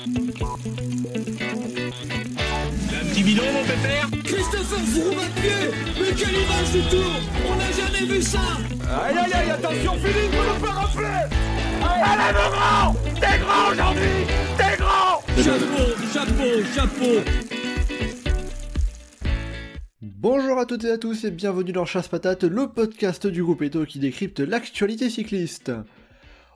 Un petit bidon, mon pépère. Christopher Froome à pied. Mais quelle image du tour. On n'a jamais vu ça. Aïe aïe aïe, attention Philippe, vous nous faire rafler. Allez mon grand, t'es grand aujourd'hui, t'es grand. Chapeau. Bonjour à toutes et à tous et bienvenue dans Chasse Patate, le podcast du groupe Eto qui décrypte l'actualité cycliste.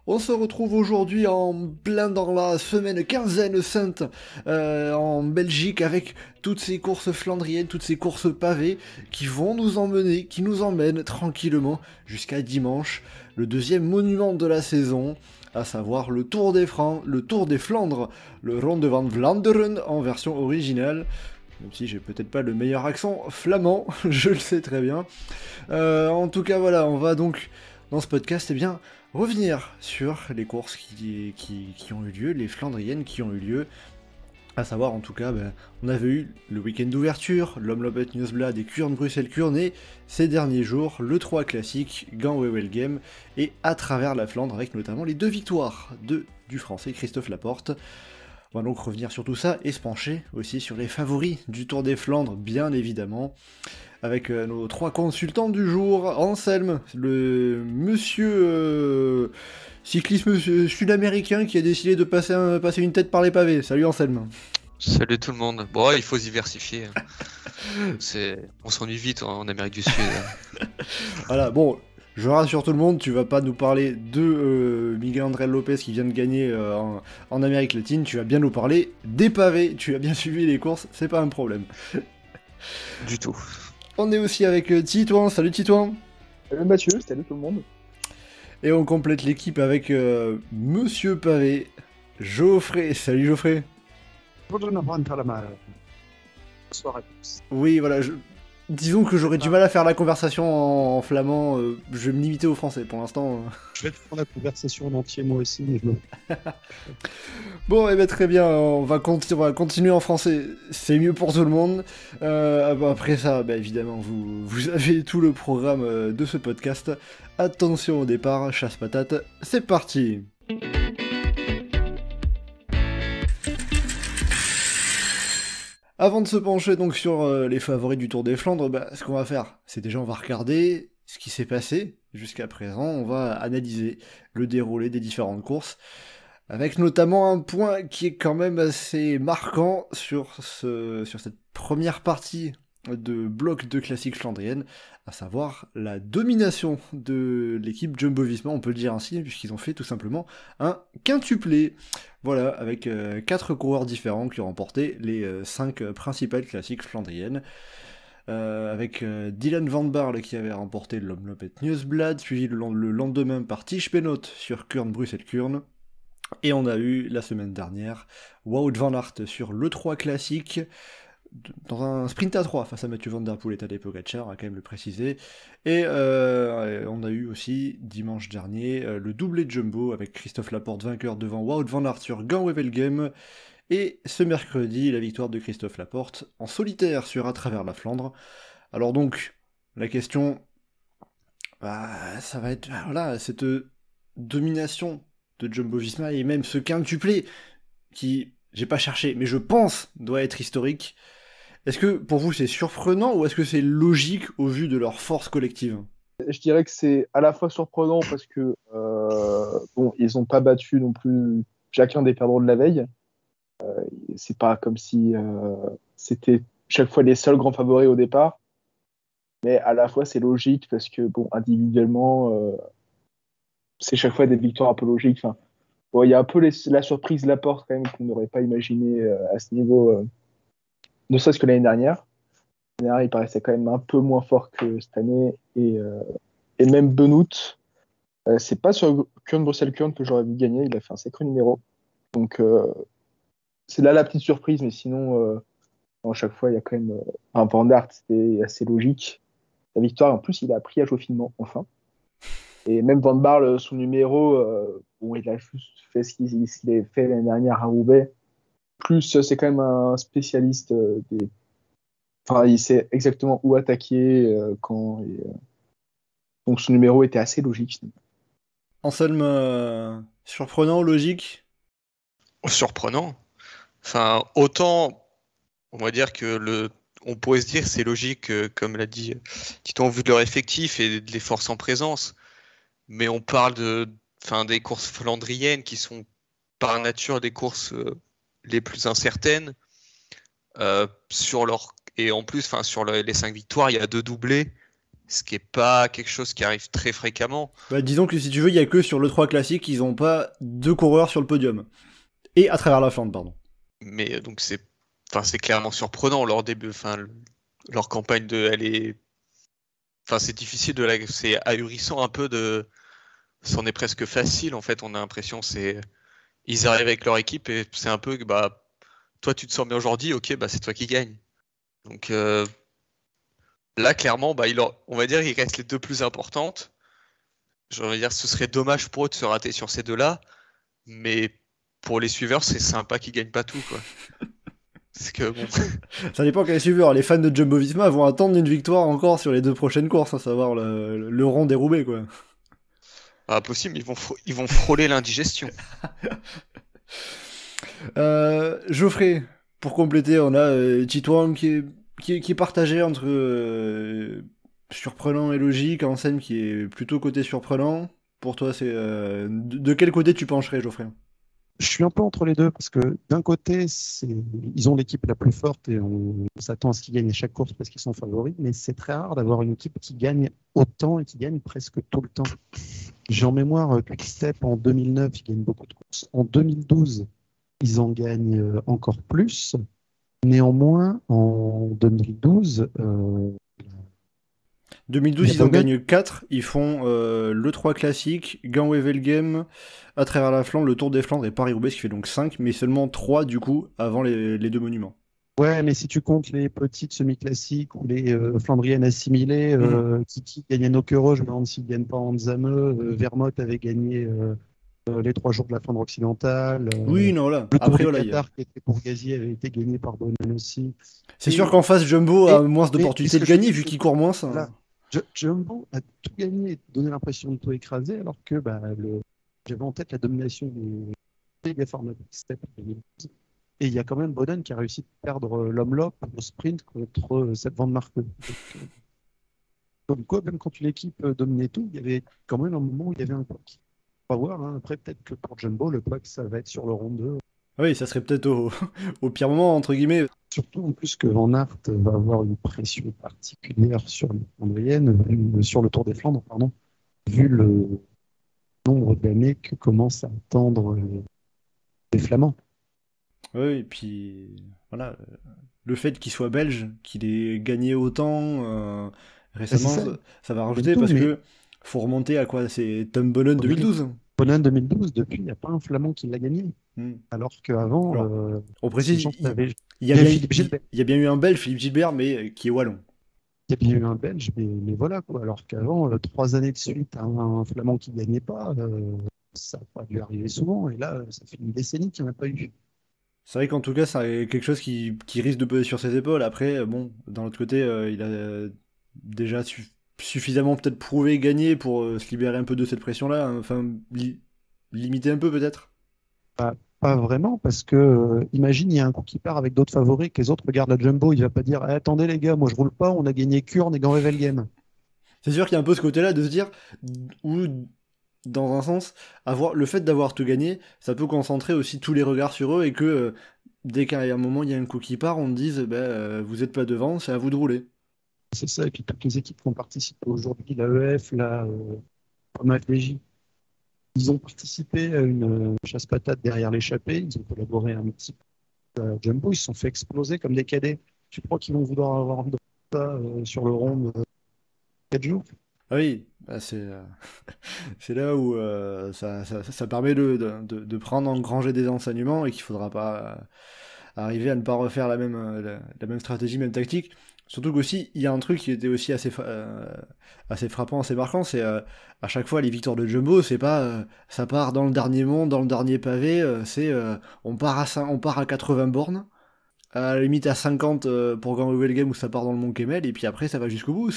On se retrouve aujourd'hui en plein dans la semaine quinzaine sainte en Belgique avec toutes ces courses flandriennes, toutes ces courses pavées qui vont nous emmener, qui nous emmènent tranquillement jusqu'à dimanche, le deuxième monument de la saison, à savoir le Tour des Flandres, le Ronde van Vlaanderen en version originale. Même si j'ai peut-être pas le meilleur accent flamand, je le sais très bien. En tout cas, voilà, on va donc, dans ce podcast, revenir sur les courses qui ont eu lieu, les Flandriennes qui ont eu lieu. À savoir, en tout cas, on avait eu le week-end d'ouverture, l'Omloopet Nieuwsblad et Kuurne-Bruxelles-Kuurne, et ces derniers jours, le 3 classique, Gand-Wevelgem, et à travers la Flandre, avec notamment les deux victoires du Français Christophe Laporte. On va donc revenir sur tout ça et se pencher aussi sur les favoris du Tour des Flandres, bien évidemment, avec nos trois consultants du jour. Anselme, le monsieur cyclisme sud-américain qui a décidé de passer une tête par les pavés. Salut Anselme. Salut tout le monde. Bon, il faut se diversifier. On s'ennuie vite en Amérique du Sud. Voilà, bon... Je rassure tout le monde, tu vas pas nous parler de Miguel André Lopez qui vient de gagner en Amérique latine, tu vas bien nous parler des pavés, tu as bien suivi les courses, c'est pas un problème. Du tout. On est aussi avec Titouan, salut Titouan. Salut Mathieu, salut tout le monde. Et on complète l'équipe avec Monsieur Pavé, Geoffrey, salut Geoffrey. Bonsoir à tous. Oui, voilà, disons que j'aurais du mal à faire la conversation en flamand, je vais me limiter au français pour l'instant. Je vais prendre la conversation en entier moi aussi, mais je me... Bon, très bien, on va continuer en français, c'est mieux pour tout le monde. Après ça, évidemment, vous avez tout le programme de ce podcast. Attention au départ, chasse patate, c'est parti. Avant de se pencher donc sur les favoris du Tour des Flandres, ce qu'on va faire, c'est déjà on va regarder ce qui s'est passé jusqu'à présent, on va analyser le déroulé des différentes courses, avec notamment un point qui est quand même assez marquant sur cette première partie de bloc de classique flandrienne, à savoir la domination de l'équipe Jumbo-Visma, on peut le dire ainsi, puisqu'ils ont fait tout simplement un quintuplé. Voilà, avec 4 coureurs différents qui ont remporté les 5 principales classiques flandriennes. Avec Dylan van Baarle qui avait remporté l'Omloopet Nieuwsblad, suivi le lendemain par Tiesj Benoot sur Kuurne-Bruxelles-Kuurne. Et on a eu la semaine dernière Wout van Aert sur l'E3 classique, dans un sprint à 3 face à Mathieu Van Der Poel et Tadej Pogačar, à quand même le préciser. Et on a eu aussi, dimanche dernier, le doublé de Jumbo, avec Christophe Laporte vainqueur devant Wout van Aert sur Gand-Wevelgem, et ce mercredi, la victoire de Christophe Laporte en solitaire sur À travers la Flandre. Alors donc, la question, ça va être, cette domination de Jumbo-Visma, et même ce quintuplé, qui, j'ai pas cherché, mais je pense, doit être historique. Est-ce que pour vous c'est surprenant ou est-ce que c'est logique au vu de leur force collective ? Je dirais que c'est à la fois surprenant parce que ils n'ont pas battu non plus chacun des perdants de la veille. C'est pas comme si c'était chaque fois les seuls grands favoris au départ. Mais à la fois c'est logique parce que individuellement c'est chaque fois des victoires un peu logiques. Enfin, il y a un peu la surprise Laporte quand même qu'on n'aurait pas imaginé à ce niveau. Ne serait-ce que l'année dernière. L'année dernière, il paraissait quand même un peu moins fort que cette année. Et même Benoot, c'est pas sur Kuurne-Bruxelles-Kuurne que j'aurais vu gagner. Il a fait un sacré numéro. Donc, c'est là la petite surprise. Mais sinon, à chaque fois, il y a quand même... Van Aert, c'était assez logique. La victoire, en plus, il a appris à jouer finement, enfin. Et même Van Baarle, son numéro, il a juste fait ce qu'il avait fait l'année dernière à Roubaix. Plus, c'est quand même un spécialiste des... Enfin, il sait exactement où attaquer, quand... Donc, son numéro était assez logique. Anselme, surprenant ou logique ? Surprenant. Enfin, autant, on va dire que on pourrait se dire c'est logique, comme l'a dit Titon, au vu de leur effectif et de les forces en présence. Mais on parle des courses flandriennes qui sont par nature des courses les plus incertaines. Et en plus, sur les 5 victoires, il y a 2 doublés, ce qui n'est pas quelque chose qui arrive très fréquemment. Bah, disons que si tu veux, il y a que sur l'E3 classique, ils n'ont pas 2 coureurs sur le podium. Et à travers la Flandre, pardon. Mais donc c'est clairement surprenant leur début, leur campagne c'est difficile c'est ahurissant un peu c'en est presque facile en fait. On a l'impression ils arrivent avec leur équipe et c'est un peu toi tu te sens bien aujourd'hui, ok, c'est toi qui gagne. Donc là clairement on va dire qu'il reste les 2 plus importantes. Je veux dire ce serait dommage pour eux de se rater sur ces 2-là, mais pour les suiveurs c'est sympa qu'ils gagnent pas tout quoi. Parce que bon. Ça dépend quels suiveurs. Les fans de Jumbo-Visma vont attendre une victoire encore sur les 2 prochaines courses, à savoir le rond dérobé quoi. Possible, ils vont frôler l'indigestion. Geoffrey, pour compléter, on a Titouan qui est partagé entre surprenant et logique, Hansen qui est plutôt côté surprenant. Pour toi, c'est de quel côté tu pencherais, Geoffrey? Je suis un peu entre les deux parce que d'un côté, ils ont l'équipe la plus forte et on s'attend à ce qu'ils gagnent à chaque course parce qu'ils sont favoris, mais c'est très rare d'avoir une équipe qui gagne autant et qui gagne presque tout le temps. J'ai en mémoire Quick-Step en 2009, ils gagnent beaucoup de courses. En 2012, ils en gagnent encore plus. Néanmoins, en 2012... 2012, ils en gagnent 4. Ils font l'E3 classique, Gand-Wevelgem, à travers la Flandre, le Tour des Flandres et Paris-Roubaix, ce qui fait donc 5, mais seulement 3 du coup avant les 2 monuments. Ouais, mais si tu comptes les petites semi-classiques ou les Flandriennes assimilées, Kiki gagnait Nokero, je me demande s'il ne gagne pas en Zame, Vermote avait gagné les 3 jours de la Flandre occidentale. Oui, non, là. Le Tour Après, du voilà, Qatar qui était pour Gazier avait été gagné par Bonan aussi. C'est sûr qu'en face, Jumbo a moins d'opportunités de gagner vu qu'il court moins. Ça. Là, Jumbo a tout gagné et donné l'impression de tout écraser, alors que j'avais en tête la domination des méga formats Step. Et il y a quand même Bonan qui a réussi à perdre l'Omloop au sprint contre cette Van Marke. Comme quoi, même quand une équipe dominait tout, il y avait quand même un moment où il y avait un couac. On va voir, hein. Après peut-être que pour Jumbo, le couac, ça va être sur le rond 2. Oui, ça serait peut-être au pire moment, entre guillemets. Surtout en plus que Van Aert va avoir une pression particulière sur les Flandriennes, sur le Tour des Flandres, pardon, vu le nombre d'années que commencent à attendre les Flamands. Oui, et puis voilà, le fait qu'il soit belge, qu'il ait gagné autant récemment, ça va rajouter parce que faut remonter à quoi? C'est Tom Bonnen 2012. Bonnen 2012, depuis, il n'y a pas un Flamand qui l'a gagné. Alors qu'avant, on précise, il y a bien eu un Belge, Philippe Gilbert, mais qui est wallon. Il y a bien eu un Belge, mais voilà quoi. Alors qu'avant, 3 années de suite, un Flamand qui ne gagnait pas, ça n'a pas dû arriver souvent. Et là, ça fait une décennie qu'il n'y en a pas eu. C'est vrai qu'en tout cas, c'est quelque chose qui risque de peser sur ses épaules. Après, bon, d'un autre côté, il a déjà suffisamment peut-être prouvé gagné pour se libérer un peu de cette pression-là. Hein. Enfin, limiter un peu peut-être. Pas vraiment, parce que imagine, il y a un coup qui part avec d'autres favoris, que les autres regardent la Jumbo, il va pas dire attendez les gars, moi je roule pas, on a gagné Kurn et Gand-Wevelgem. C'est sûr qu'il y a un peu ce côté-là de se dire, ou dans un sens, le fait d'avoir tout gagné, ça peut concentrer aussi tous les regards sur eux et que dès qu'à un moment il y a un coup qui part, on te dise vous n'êtes pas devant, c'est à vous de rouler. C'est ça, et puis toutes les équipes qui ont participé aujourd'hui, la EF, la FDJ, ils ont participé à une chasse-patate derrière l'échappée, ils ont collaboré un petit peu à Jumbo, ils se sont fait exploser comme des cadets. Tu crois qu'ils vont vouloir avoir ça sur le rond de 4 jours? Ah oui, c'est là où ça permet de prendre, engranger des enseignements et qu'il ne faudra pas arriver à ne pas refaire la même stratégie, même tactique. Surtout qu'aussi, il y a un truc qui était aussi assez frappant, assez marquant, c'est à chaque fois les victoires de Jumbo, c'est pas ça part dans le dernier monde, dans le dernier pavé, c'est on part à 80 bornes, à la limite à 50 pour Gand-Wevelgem où ça part dans le Mont Kemmel, et puis après ça va jusqu'au bout.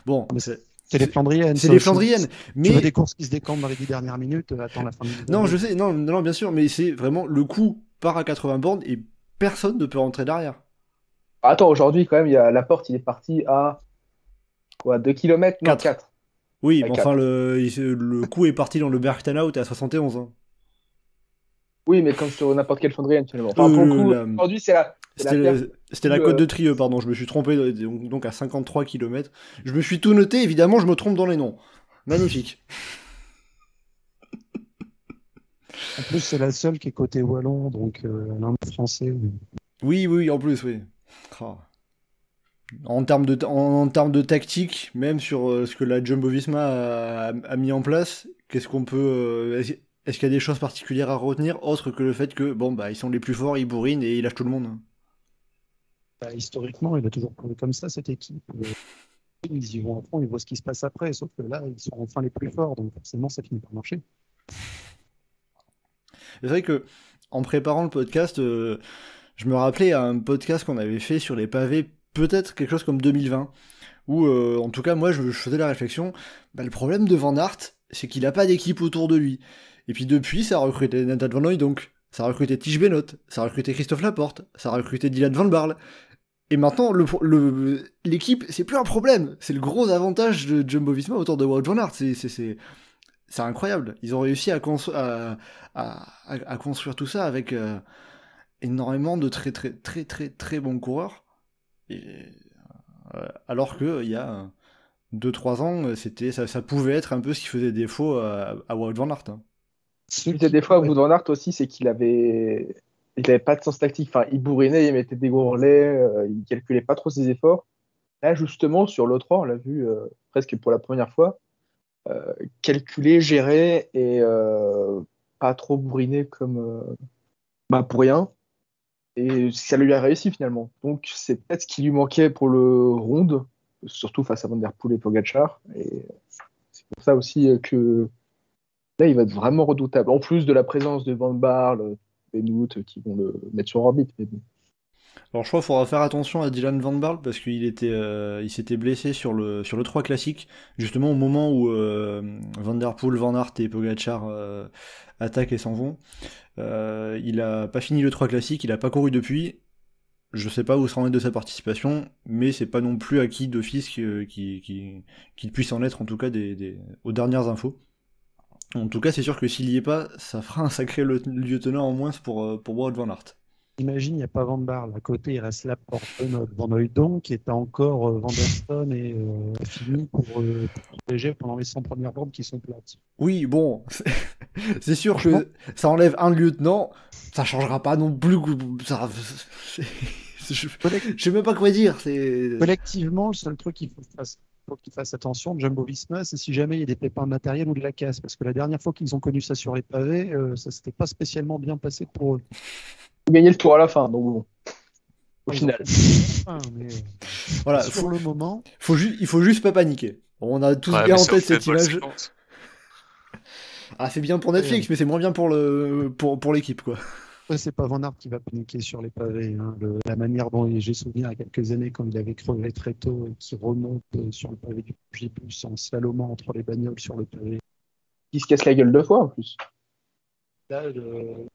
Bon, c'est les Flandriennes. C'est les Flandriennes. Mais tu veux des courses qui se décampent dans les 10 dernières minutes, attends la fin du Non, je sais, non, bien sûr, mais c'est vraiment le coup part à 80 bornes et personne ne peut rentrer derrière. Attends, aujourd'hui, quand même, Laporte, il est parti à quoi, 2 km? Non, 4. Oui, À mais enfin, le coup est parti dans le Berchtenhout à 71. Hein. Oui, mais comme sur n'importe quel Fondrian, finalement. Enfin, pour le coup, aujourd'hui, c'est la C'était la côte de Trieux, pardon, je me suis trompé, donc à 53 km. Je me suis tout noté, évidemment, je me trompe dans les noms. Magnifique. En plus, c'est la seule qui est côté wallon, donc l'un français. Oui, en plus, oui. Oh. En termes de tactique, même sur ce que la Jumbo-Visma a mis en place, qu'est-ce qu'on peut... est-ce qu'il y a des choses particulières à retenir, autre que le fait que, bon, bah, ils sont les plus forts, ils bourrinent et ils lâchent tout le monde. Bah, historiquement, il a toujours prouvé comme ça, cette équipe. Ils y vont à fond, ils voient ce qui se passe après, sauf que là, ils sont enfin les plus forts, donc forcément, ça finit par marcher. C'est vrai que, en préparant le podcast, je me rappelais à un podcast qu'on avait fait sur les pavés, peut-être quelque chose comme 2020, où, en tout cas, moi, je faisais la réflexion, bah, le problème de Van Aert, c'est qu'il n'a pas d'équipe autour de lui. Et puis depuis, ça a recruté Nathan Van Hooy, donc, ça a recruté Tige Benoît, ça a recruté Christophe Laporte, ça a recruté Dylan Van Baarle. Et maintenant, l'équipe, c'est plus un problème. C'est le gros avantage de Jumbo-Visma autour de Wout van Aert. C'est incroyable. Ils ont réussi à construire tout ça avec énormément de très très très très très bons coureurs. Et, alors que il y a 2-3 ans, ça pouvait être un peu ce qui faisait défaut à Wout van Aert. Hein. Ce qui faisait défaut à Wout van Aert aussi, c'est qu'il avait pas de sens tactique. Enfin, il bourrinait, il mettait des gros relais, il calculait pas trop ses efforts. Là, justement, sur l'E3, on l'a vu presque pour la première fois, calculer, gérer et pas trop bourriner comme pour rien. Et ça lui a réussi finalement. Donc, c'est peut-être ce qui lui manquait pour le round, surtout face à Van Der Poel et Pogačar. Et c'est pour ça aussi que là, il va être vraiment redoutable. En plus de la présence de Van Baarle, Benoît qui vont le mettre sur orbite. Mais bon. Alors je crois qu'il faudra faire attention à Dylan Van Baarle parce qu'il s'était blessé sur le 3 classique, justement au moment où Van Der Poel, Van Aert et Pogačar attaquent et s'en vont. Il a pas fini le 3 classique, il a pas couru depuis. Je sais pas où ça en est de sa participation, mais c'est pas non plus acquis d'office qu'il puisse en être, en tout cas aux dernières infos. En tout cas, c'est sûr que s'il y est pas, ça fera un sacré lieutenant en moins pour Wout van Aert. Imagine, il n'y a pas Van Baarle. À côté, il reste Laporte, Van Hooydonk, qui est encore Van der Ston et fini pour protéger pendant les 100 premières bornes qui sont plates. Oui, bon, c'est sûr que ça enlève un lieutenant, ça changera pas non plus. Je sais même pas quoi dire. Collectivement, le seul truc qu'il faut qu'ils fassent attention, Jumbo-Visma, c'est si jamais il y a des pépins de matériel ou de la casse. Parce que la dernière fois qu'ils ont connu ça sur les pavés, ça s'était pas spécialement bien passé pour eux. Gagner le tour à la fin, donc bon. Au final. Voilà, sur le moment. Il faut juste pas paniquer. On a tous bien en tête cette image. C'est bien pour Netflix, mais c'est moins bien pour l'équipe, quoi. C'est pas Van Aert qui va paniquer sur les pavés. Hein. La manière dont j'ai souvenir il y a quelques années quand il avait crevé très tôt et qui remonte sur le pavé du Gibus en slalomant entre les bagnoles sur le pavé. Il se casse la gueule 2 fois en plus. Là,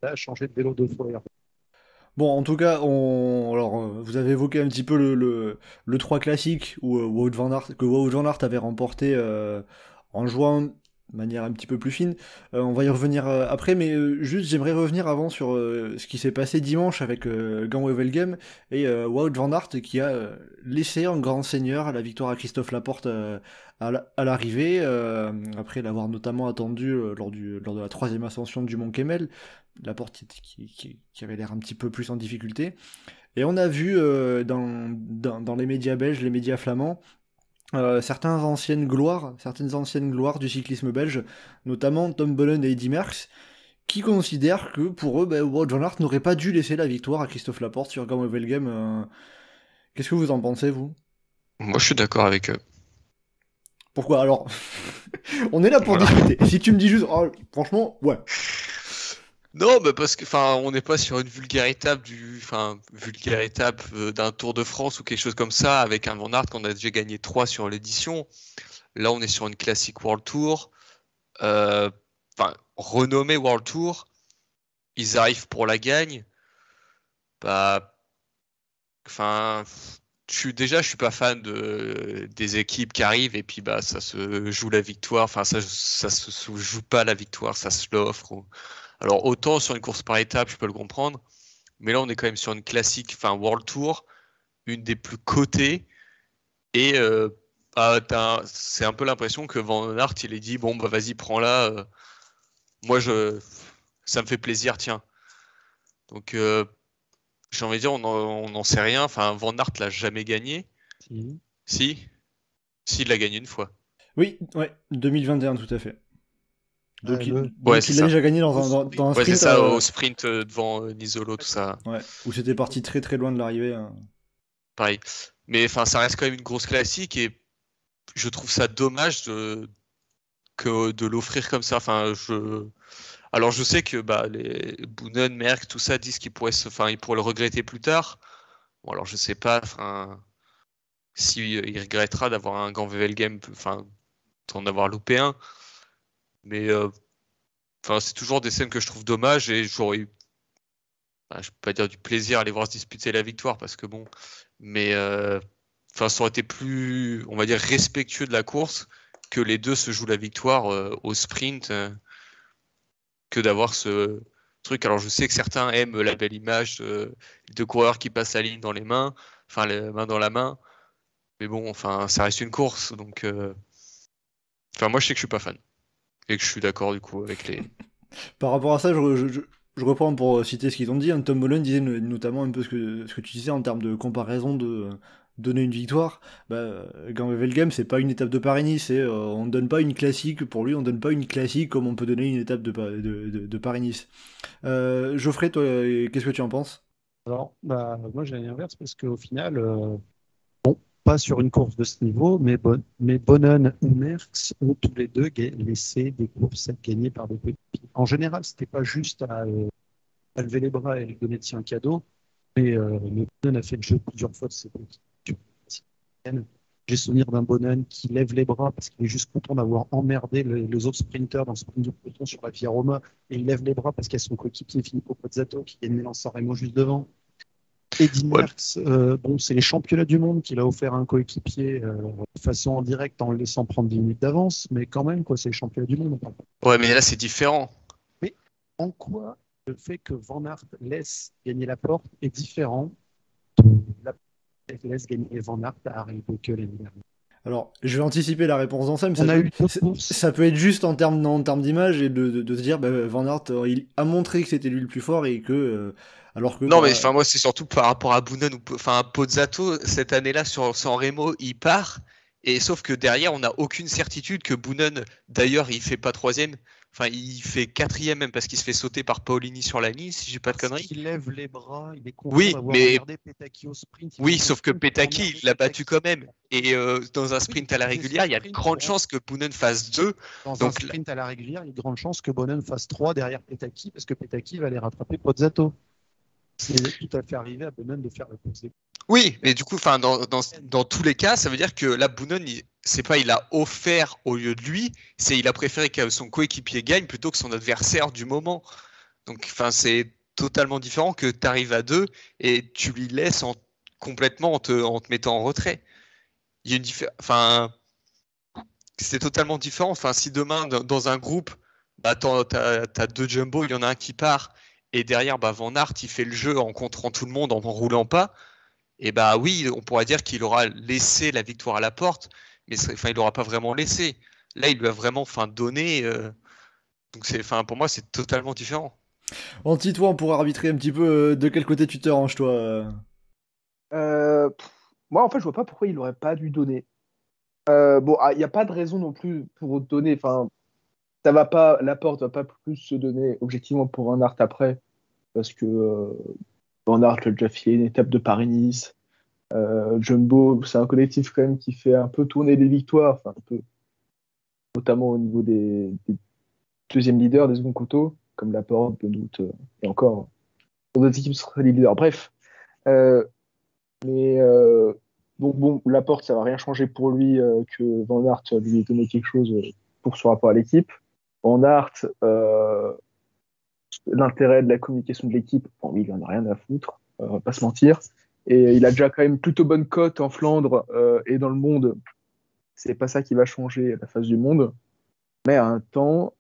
a changé de vélo 2 fois. Bon, en tout cas, vous avez évoqué un petit peu le 3 classique où Wout van Aert avait remporté en juin de manière un petit peu plus fine. On va y revenir après, mais juste j'aimerais revenir avant sur ce qui s'est passé dimanche avec Gant-Wevelgem et Wout van Aert qui a laissé en grand seigneur la victoire à Christophe Laporte à l'arrivée, après l'avoir notamment attendu lors de la 3e ascension du Mont Kemmel. Laporte qui avait l'air un petit peu plus en difficulté. Et on a vu dans les médias belges, les médias flamands, certaines anciennes gloires du cyclisme belge, notamment Tom Bolen et Eddy Merckx, qui considèrent que pour eux, Wout van Aert n'aurait pas dû laisser la victoire à Christophe Laporte sur Gant-Wevelgem. Qu'est-ce que vous en pensez, vous ? Moi, je suis d'accord avec eux. Pourquoi ? Alors, on est là pour discuter. Si tu me dis juste, franchement, ouais. Non, parce que, on n'est pas sur une vulgaire étape d'un Tour de France ou quelque chose comme ça avec un Van Aert qu'on a déjà gagné 3 sur l'édition. Là, on est sur une classique World Tour, renommée World Tour. Ils arrivent pour la gagne. bah, enfin, je suis pas fan des équipes qui arrivent et puis bah ça se joue la victoire. Enfin, ça se joue pas la victoire, ça se l'offre. Alors autant sur une course par étape, je peux le comprendre, mais là on est quand même sur une classique, enfin World Tour, une des plus cotées et c'est un peu l'impression que Van Aert il est dit bon bah vas-y prends-la, moi ça me fait plaisir, tiens. Donc j'ai envie de dire on n'en sait rien. Enfin Van Aert l'a jamais gagné. Si, il l'a gagné une fois. Oui, ouais, 2021 tout à fait. Donc, il Ouais, a déjà gagné dans un sprint. Ouais, c'est ça, au sprint devant Nisolo, tout ça. Ouais, où c'était parti très très loin de l'arrivée. Hein. Pareil. Mais enfin, ça reste quand même une grosse classique et je trouve ça dommage de l'offrir comme ça. Enfin, alors je sais que bah, les Boonen, Merckx, tout ça disent qu'ils pourraient le regretter plus tard. Bon, alors je sais pas, enfin, si il regrettera d'avoir un Grand Wevelgem, enfin, d'en avoir loupé un. Mais enfin, c'est toujours des scènes que je trouve dommages et j'aurais eu, je peux pas dire du plaisir à les voir se disputer la victoire parce que bon, mais enfin, ça aurait été plus, on va dire, respectueux de la course que les deux se jouent la victoire au sprint que d'avoir ce truc. Alors je sais que certains aiment la belle image de deux coureurs qui passent la ligne dans les mains, enfin les mains dans la main, mais bon, enfin, ça reste une course, donc enfin, moi je sais que je suis pas fan et que je suis d'accord du coup avec les. Par rapport à ça, je reprends pour citer ce qu'ils ont dit. Hein. Tom Holland disait notamment un peu ce que tu disais en termes de comparaison de donner une victoire. Grand Wevelgem, c'est pas une étape de Paris-Nice. On donne pas une classique, pour lui, on donne pas une classique comme on peut donner une étape de Paris-Nice. Geoffrey, toi, qu'est-ce que tu en penses? Alors, moi j'ai l'inverse parce qu'au final, pas sur une course de ce niveau, mais Boonen ou Merckx ont tous les deux laissé des courses être gagnées par des petits. En général, c'était pas juste à lever les bras et lui donner un cadeau, mais Boonen a fait le jeu plusieurs fois de ses petits. J'ai souvenir d'un Boonen qui lève les bras parce qu'il est juste content d'avoir emmerdé les autres sprinters dans le sprint du peloton sur la Via Roma, et il lève les bras parce qu'il y a son coéquipier Filippo Pozzato qui gagne Milan-San Remo juste devant. Eddy Merckx, c'est les championnats du monde qu'il a offert à un coéquipier de façon en direct en le laissant prendre 10 minutes d'avance, mais quand même, c'est les championnats du monde. Ouais, mais là c'est différent. Mais en quoi le fait que Van Aert laisse gagner la porte est différent de la laisse gagner Van Aert à Harry Bocke l'année dernière? Alors, je vais anticiper la réponse d'Anselme. Ça peut être juste en termes d'image et de se dire, Van Aert, il a montré que c'était lui le plus fort et que, alors que. Non, mais enfin moi c'est surtout par rapport à Boonen ou enfin Pozzato cette année-là sur San Remo, il part et sauf que derrière on n'a aucune certitude que Boonen, d'ailleurs il fait pas troisième. Enfin, il fait quatrième même parce qu'il se fait sauter par Paolini sur la ligne, si j'ai pas de conneries. Il lève les bras, il est content d'avoir regardé Petacchi au sprint. Oui, sauf que Petacchi, il l'a battu quand même. Et dans un sprint à la régulière, il y a de grandes chances que Boonen fasse 2. Dans un sprint à la régulière, il y a de grandes chances que Boonen fasse 3 derrière Petacchi parce que Petacchi va aller rattraper Pozzato. C'est tout à fait arrivé à Boonen de faire la course. Oui, mais du coup, dans tous les cas, ça veut dire que là, Boonen, il a offert au lieu de lui, il a préféré que son coéquipier gagne plutôt que son adversaire du moment. Donc, c'est totalement différent que tu arrives à 2 et tu lui laisses complètement en te mettant en retrait. Il y a c'est totalement différent. Enfin, si demain, dans un groupe, t'as 2 jumbo, il y en a un qui part et derrière, Van Aert, il fait le jeu en contrant tout le monde, en roulant pas. Et oui, on pourrait dire qu'il aura laissé la victoire à la porte, mais il l'aura pas vraiment laissé. Là, il lui a vraiment donné. Donc pour moi, c'est totalement différent. Anti, toi, on pourrait arbitrer un petit peu de quel côté tu te ranges, toi. Moi, en fait, je vois pas pourquoi il aurait pas dû donner. Il n'y a pas de raison non plus pour donner. Enfin, ça va pas. La porte va pas plus se donner objectivement pour Van Aert après, parce que Van Aert a déjà fait une étape de Paris-Nice. Jumbo, c'est un collectif quand même qui fait un peu tourner les victoires, un peu, notamment au niveau des deuxièmes leaders, des seconds couteaux, comme Laporte, Benoît, et encore d'autres équipes seraient les leaders. Bref, donc Laporte, ça va rien changer pour lui que Van Aert lui ait donné quelque chose pour son rapport à l'équipe. Van Aert, l'intérêt de la communication de l'équipe, lui, il en a rien à foutre. on va pas se mentir. Et il a déjà quand même plutôt bonne cote en Flandre et dans le monde. C'est pas ça qui va changer à la face du monde. Mais à un temps.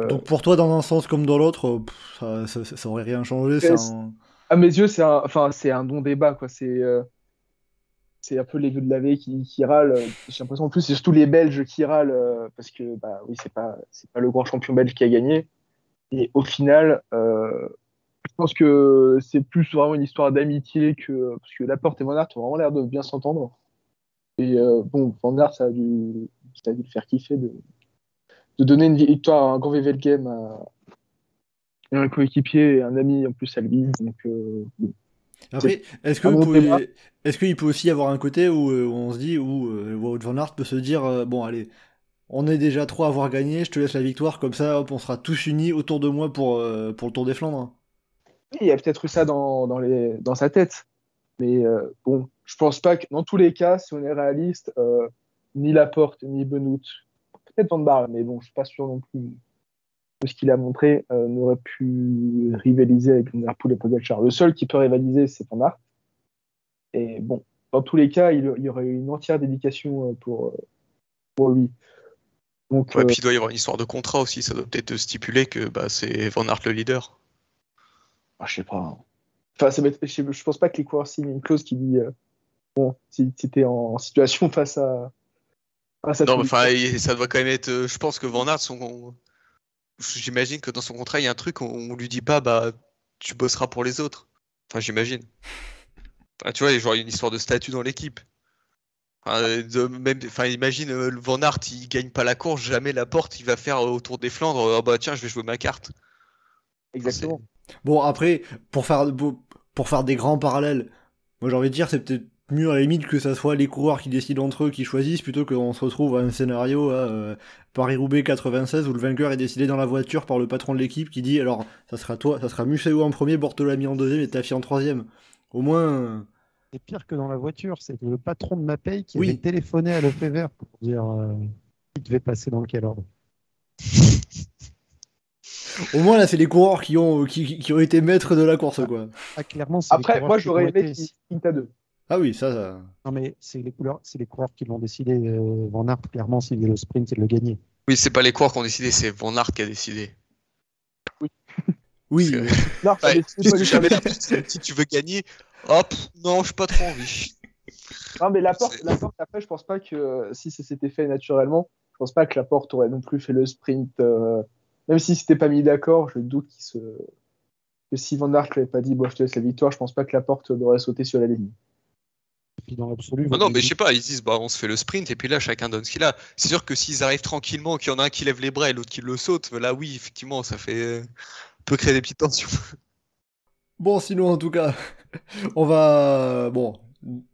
Donc pour toi, dans un sens comme dans l'autre, ça aurait rien changé. À mes yeux, c'est un non-débat, quoi. C'est un peu les vieux de la veille qui râlent. J'ai l'impression en plus, c'est surtout les Belges qui râlent parce que, bah oui, c'est pas le grand champion belge qui a gagné. Et au final, je pense que c'est plus vraiment une histoire d'amitié parce que Laporte et Van Aert ont vraiment l'air de bien s'entendre. Et bon, Van Aert, ça a dû le faire kiffer de donner une victoire à un grand Wevelgem à un coéquipier et un ami en plus à lui. Donc, bon. Après, est-ce qu'il peut aussi y avoir un côté où on se dit, où Wout van Aert peut se dire, bon allez, on est déjà 3 à avoir gagné, je te laisse la victoire, comme ça, hop, on sera tous unis autour de moi pour le Tour des Flandres. Oui, il y a peut-être eu ça dans sa tête. Mais bon, je pense pas que dans tous les cas, si on est réaliste, ni Laporte, ni Benoît, peut-être Van Baarle, mais bon, je suis pas sûr non plus de ce qu'il a montré, n'aurait pu rivaliser avec Van Der Poel et Pogačar. Le seul qui peut rivaliser, c'est Van Aert. Et bon, dans tous les cas, il y aurait eu une entière dédication pour lui. Donc, ouais, puis il doit y avoir une histoire de contrat aussi. Ça doit peut-être stipuler que c'est Van Aert le leader. Je sais pas. Enfin, je pense pas que les coureurs signent une clause qui dit bon, si t'es en situation face à non, mais enfin, ça doit quand même être. Je pense que Van Aert, j'imagine que dans son contrat, il y a un truc, on lui dit pas, tu bosseras pour les autres. Enfin, j'imagine. Enfin, tu vois, il y a une histoire de statut dans l'équipe. Imagine Van Aert, il gagne pas la course, jamais Laporte, il va faire au Tour des Flandres, tiens, je vais jouer ma carte. Exactement. Bon, après, pour faire des grands parallèles, moi j'ai envie de dire, c'est peut-être mieux à la limite que ça soit les coureurs qui décident entre eux, qui choisissent, plutôt qu'on se retrouve à un scénario Paris-Roubaix 96 où le vainqueur est décidé dans la voiture par le patron de l'équipe qui dit alors ça sera Museeuw en premier, Bortolami en deuxième et Tafi en troisième. Au moins. C'est pire que dans la voiture, c'est le patron de Mapei qui avait téléphoné à Lefebvre pour dire qu'il devait passer dans quel ordre. Au moins là, c'est les coureurs qui ont été maîtres de la course, quoi. Ah, clairement, après, moi j'aurais aimé qu'il sprint à 2. Ah oui, ça. Non, mais c'est les coureurs qui l'ont décidé. Van Aert, clairement, s'il y avait le sprint, il le gagnait. Oui, c'est pas les coureurs qui ont décidé, c'est Van Aert qui a décidé. Oui. Non, si tu veux gagner, hop, non, je n'ai pas trop envie. Non, mais Laporte, après, je pense pas que si ça s'était fait naturellement, je pense pas que Laporte aurait non plus fait le sprint. Même si c'était pas mis d'accord, je doute que si Van Aert lui avait pas dit bon, je te laisse la victoire, je pense pas que Laporte aurait sauté sur la ligne. Et puis dans l'absolu. Non, mais je sais pas, ils disent on se fait le sprint et puis là chacun donne ce qu'il a. C'est sûr que s'ils arrivent tranquillement, qu'il y en a un qui lève les bras et l'autre qui le saute, là oui, effectivement, ça peut créer des petites tensions. Bon, sinon en tout cas, on va. Bon,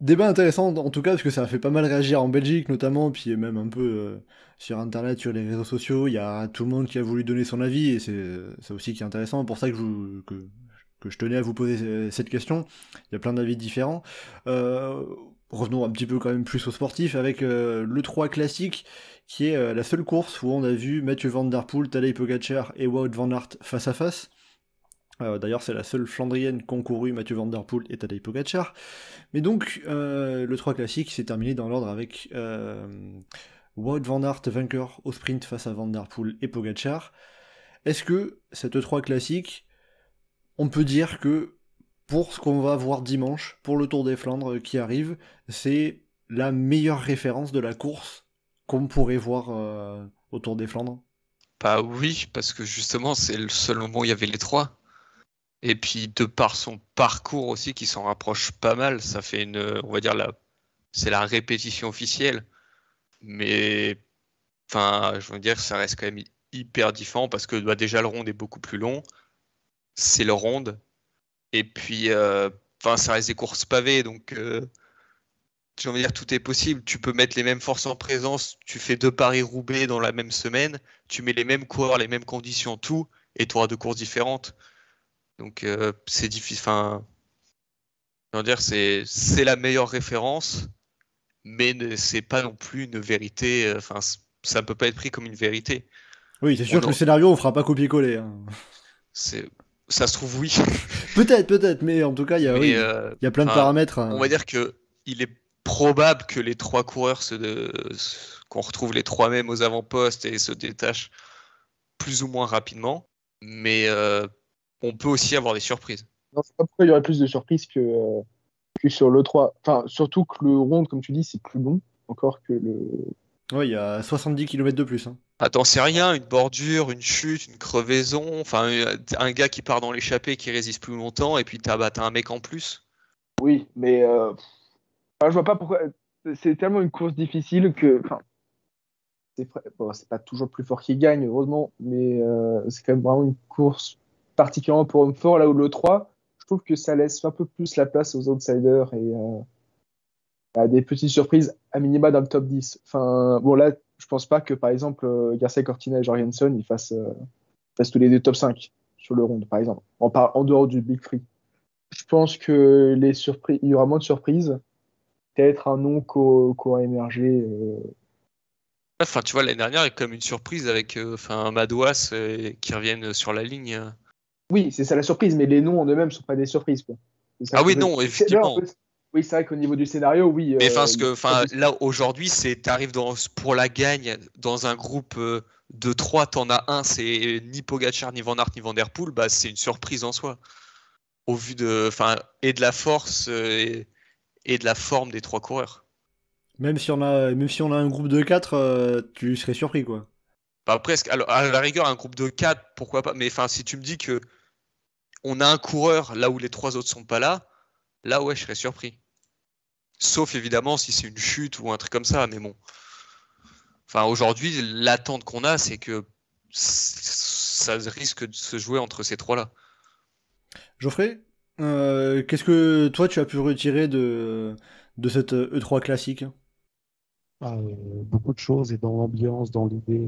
débat intéressant en tout cas, parce que ça a fait pas mal réagir en Belgique notamment, puis même un peu sur internet, sur les réseaux sociaux. Il y a tout le monde qui a voulu donner son avis, et c'est ça aussi qui est intéressant. Pour ça que je tenais à vous poser cette question. Il y a plein d'avis différents. Revenons un petit peu quand même plus aux sportifs, avec le 3 classique, qui est la seule course où on a vu Mathieu Van Der Poel, Tadej Pogačar et Wout van Aert face à face. D'ailleurs, c'est la seule Flandrienne concourue, Mathieu Van Der Poel et Tadej Pogačar. Mais donc, le 3 classique s'est terminé dans l'ordre avec Wout van Aert vainqueur au sprint face à Van Der Poel et Pogačar. Est-ce que cette 3 classique, on peut dire que pour ce qu'on va voir dimanche, pour le Tour des Flandres qui arrive, c'est la meilleure référence de la course qu'on pourrait voir au Tour des Flandres? Bah oui, parce que justement, c'est le seul moment où il y avait les 3. Et puis, de par son parcours aussi, qui s'en rapproche pas mal, ça fait on va dire, c'est la répétition officielle. Mais, enfin, je veux dire, ça reste quand même hyper différent parce que déjà, le ronde est beaucoup plus long. C'est le ronde. Et puis, ça reste des courses pavées, donc j'ai envie de dire, tout est possible. Tu peux mettre les mêmes forces en présence, tu fais 2 Paris-Roubaix dans la même semaine, tu mets les mêmes coureurs, les mêmes conditions, tout, et tu auras 2 courses différentes. Donc c'est difficile. Enfin, je veux dire, c'est la meilleure référence, mais c'est pas non plus une vérité. Enfin, ça peut pas être pris comme une vérité. Oui, c'est sûr que le scénario, on fera pas copier-coller. Hein. Ça se trouve, oui. Peut-être, mais en tout cas, il y a, Mais, oui, il y a plein de paramètres. on va dire que il est probable que les 3 coureurs qu'on retrouve les 3 mêmes aux avant-postes et se détachent plus ou moins rapidement. Mais on peut aussi avoir des surprises. Non, je sais pas pourquoi il y aurait plus de surprises que sur l'E3. Enfin, surtout que le round, comme tu dis, c'est plus long encore que le. Ouais, il y a 70 km de plus. Hein. Attends, c'est rien, une bordure, une chute, une crevaison, enfin un gars qui part dans l'échappée qui résiste plus longtemps et puis t'as un mec en plus. Oui, mais enfin, je vois pas pourquoi. C'est tellement une course difficile que. Enfin, bon, c'est pas toujours le plus fort qui gagne, heureusement, mais c'est quand même vraiment une course particulièrement pour homme fort, là où le 3, je trouve que ça laisse un peu plus la place aux outsiders et à des petites surprises à minima dans le top 10. Enfin, bon, là, je pense pas que, par exemple, Garcia Cortina et Jorgensen, ils fassent tous les deux top 5 sur le round, par exemple, en dehors du Big Free. Je pense que il y aura moins de surprises. Peut-être un nom qui aura émergé. Enfin, tu vois, l'année dernière, il y a comme une surprise avec Madouas qui reviennent sur la ligne. Oui, c'est ça la surprise, mais les noms en eux-mêmes ne sont pas des surprises, quoi. Ah oui, non, effectivement. Oui, c'est vrai qu'au niveau du scénario, oui. Mais là, aujourd'hui, t'arrives pour la gagne dans un groupe de 3, t'en as un, c'est ni Pogacar, ni Van Aert, ni Van Der Poel, bah, c'est une surprise en soi. Au vu de la force et de la forme des 3 coureurs. Même si on a un groupe de 4, tu serais surpris, quoi. Bah, presque. Alors, à la rigueur, un groupe de 4, pourquoi pas. Mais si tu me dis que on a un coureur là où les 3 autres sont pas là, ouais, je serais surpris. Sauf évidemment si c'est une chute ou un truc comme ça, mais bon. Aujourd'hui, l'attente qu'on a, c'est que ça risque de se jouer entre ces 3-là. Geoffrey, qu'est-ce que toi tu as pu retirer de cette E3 classique? Beaucoup de choses, et dans l'ambiance, dans l'idée,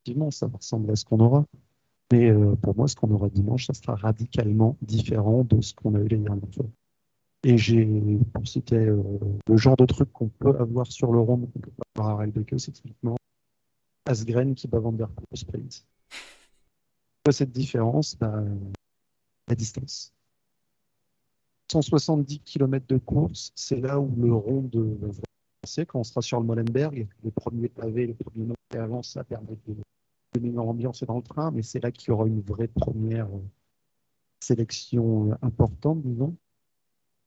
effectivement, ça ressemble à ce qu'on aura. Mais pour moi, ce qu'on aura dimanche, ça sera radicalement différent de ce qu'on a eu les dernières fois. Et pour citer le genre de truc qu'on peut avoir sur le rond, qu'on peut pas avoir à Ralbeke, c'est typiquement Asgren qui bat Van Der Poel au sprint. Cette différence, la distance. 170 km de course, c'est là où le rond de quand on sera sur le Molenberg, les premiers pavés, les premiers mots qui avancent, ça permet de mettre l'ambiance dans le train, mais c'est là qu'il y aura une vraie première sélection importante, disons.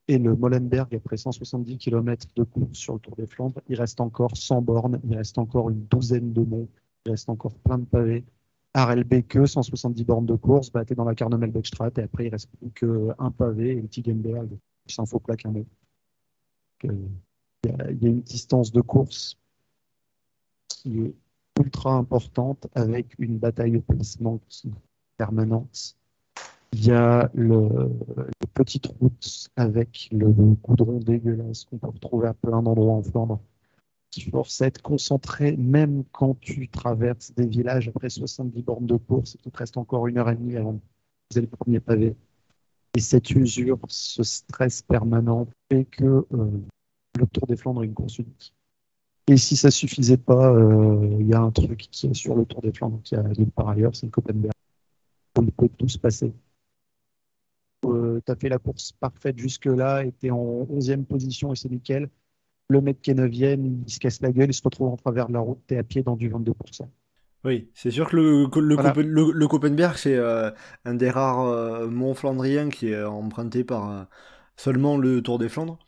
Et le Molenberg, après 170 km de course sur le Tour des Flandres, il reste encore 100 bornes, il reste encore une douzaine de monts, il reste encore plein de pavés. Harelbeke, 170 bornes de course, t'es dans la Karnemel-Beckstraat, et après il reste plus qu'un pavé, et le Tigenberg, c'est un faux plat qu'un mot. Il y a une distance de course qui est ultra importante, avec une bataille de placement permanente. Il y a les petites routes avec le goudron dégueulasse qu'on peut retrouver à plein d'endroits en Flandre, qui force à être concentré même quand tu traverses des villages après 70 bornes de course et qu'il te reste encore 1h30 avant de poser le premier pavé. Et cette usure, ce stress permanent fait que le Tour des Flandres est une course unique. Et si ça suffisait pas, il y a un truc qui est sur le Tour des Flandres qui a nulle part ailleurs, c'est le Koppenberg. Il peut tout se passer. Tu as fait la course parfaite jusque-là, et tu es en 11e position et c'est nickel. Le mec qui est 9e, il se casse la gueule, il se retrouve en travers de la route, tu es à pied dans du 22%. Oui, c'est sûr que Voilà. le Koppenberg, c'est un des rares monts flandriens qui est emprunté par seulement le Tour des Flandres.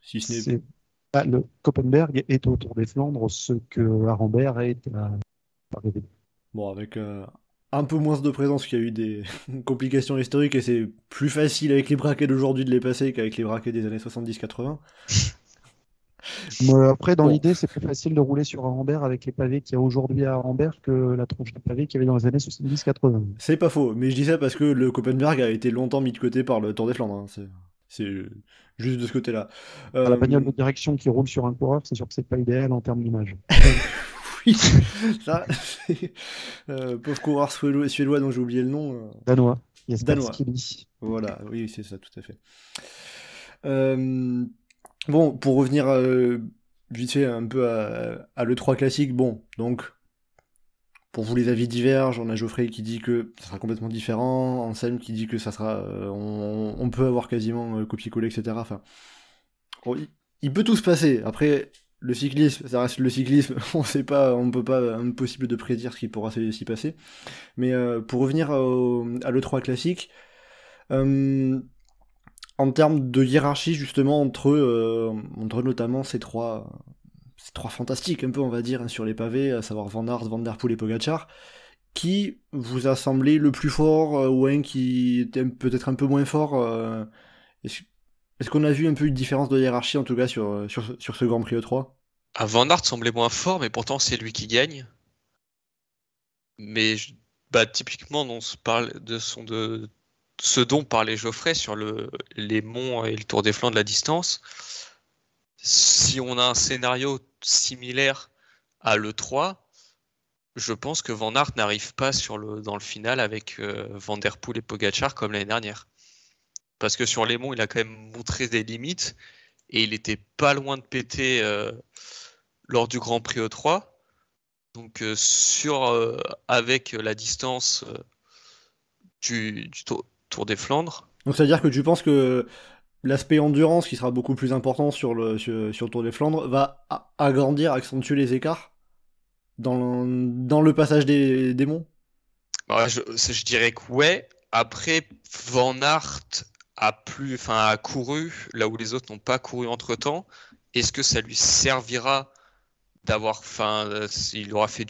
Si ce n'est... Le Koppenberg est au Tour des Flandres, ce que Arenberg est à Paris. Bon, avec un peu moins de présence, qu'il y a eu des complications historiques, et c'est plus facile avec les braquets d'aujourd'hui de les passer qu'avec les braquets des années 70-80. Après, dans l'idée, c'est plus facile de rouler sur Arenberg avec les pavés qu'il y a aujourd'hui à Arenberg que la tronche de pavés qu'il y avait dans les années 70-80. C'est pas faux, mais je dis ça parce que le Koppenberg a été longtemps mis de côté par le Tour des Flandres. Hein. C'est juste de ce côté-là. La bagnole de direction qui roule sur un coureur, c'est sûr que c'est pas idéal en termes d'image. Oui, ça, pauvre coureur suédois dont j'ai oublié le nom. Danois. Danois. Voilà, oui, c'est ça, tout à fait. Bon, pour revenir vite fait un peu à l'E3 classique, bon, donc Pour vous, les avis divergent. On a Geoffrey qui dit que ça sera complètement différent, Anselme qui dit que ça sera, on peut avoir quasiment copier-coller, etc. Enfin, il peut tout se passer. Après, le cyclisme, ça reste le cyclisme. On sait pas, on peut pas, impossible de prédire ce qui pourra s'y passer. Mais pour revenir à l'E3 classique, en termes de hiérarchie justement entre notamment ces trois fantastiques un peu, on va dire, hein, sur les pavés, à savoir Van Aert, Van Der Poel et Pogačar, qui vous a semblé le plus fort, ou un qui était peut-être un peu moins fort est-ce qu'on a vu un peu une différence de hiérarchie en tout cas sur ce Grand Prix E3? Van Aert semblait moins fort, mais pourtant c'est lui qui gagne. Mais typiquement, on se parle de ce dont parlait Geoffrey sur les monts et le Tour des Flandres de la distance. Si on a un scénario similaire à l'E3, je pense que Van Aert n'arrive pas dans le final avec Van Der Poel et Pogačar comme l'année dernière. Parce que sur les monts, il a quand même montré des limites et il était pas loin de péter lors du Grand Prix E3. Donc avec la distance du Tour des Flandres. Donc ça veut dire que tu penses que l'aspect endurance, qui sera beaucoup plus important sur le Tour des Flandres, va agrandir, accentuer les écarts dans le passage des monts? Je dirais que ouais. Après, Van Aert a couru là où les autres n'ont pas couru entre-temps. Est-ce que ça lui servira d'avoir, il aura fait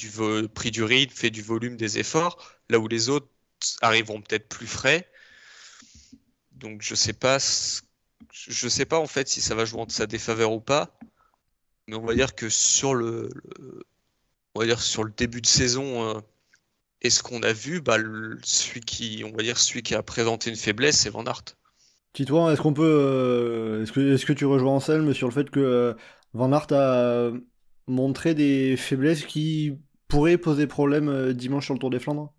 pris du rythme, fait du volume, des efforts, là où les autres arriveront peut-être plus frais. Donc je sais pas en fait si ça va jouer en sa défaveur ou pas, mais on va dire que sur le début de saison, est-ce qu'on a vu celui qui a présenté une faiblesse, c'est Van Aert. Titouan, est-ce qu'on peut est-ce que tu rejoins Anselme sur le fait que Van Aert a montré des faiblesses qui pourraient poser problème dimanche sur le Tour des Flandres?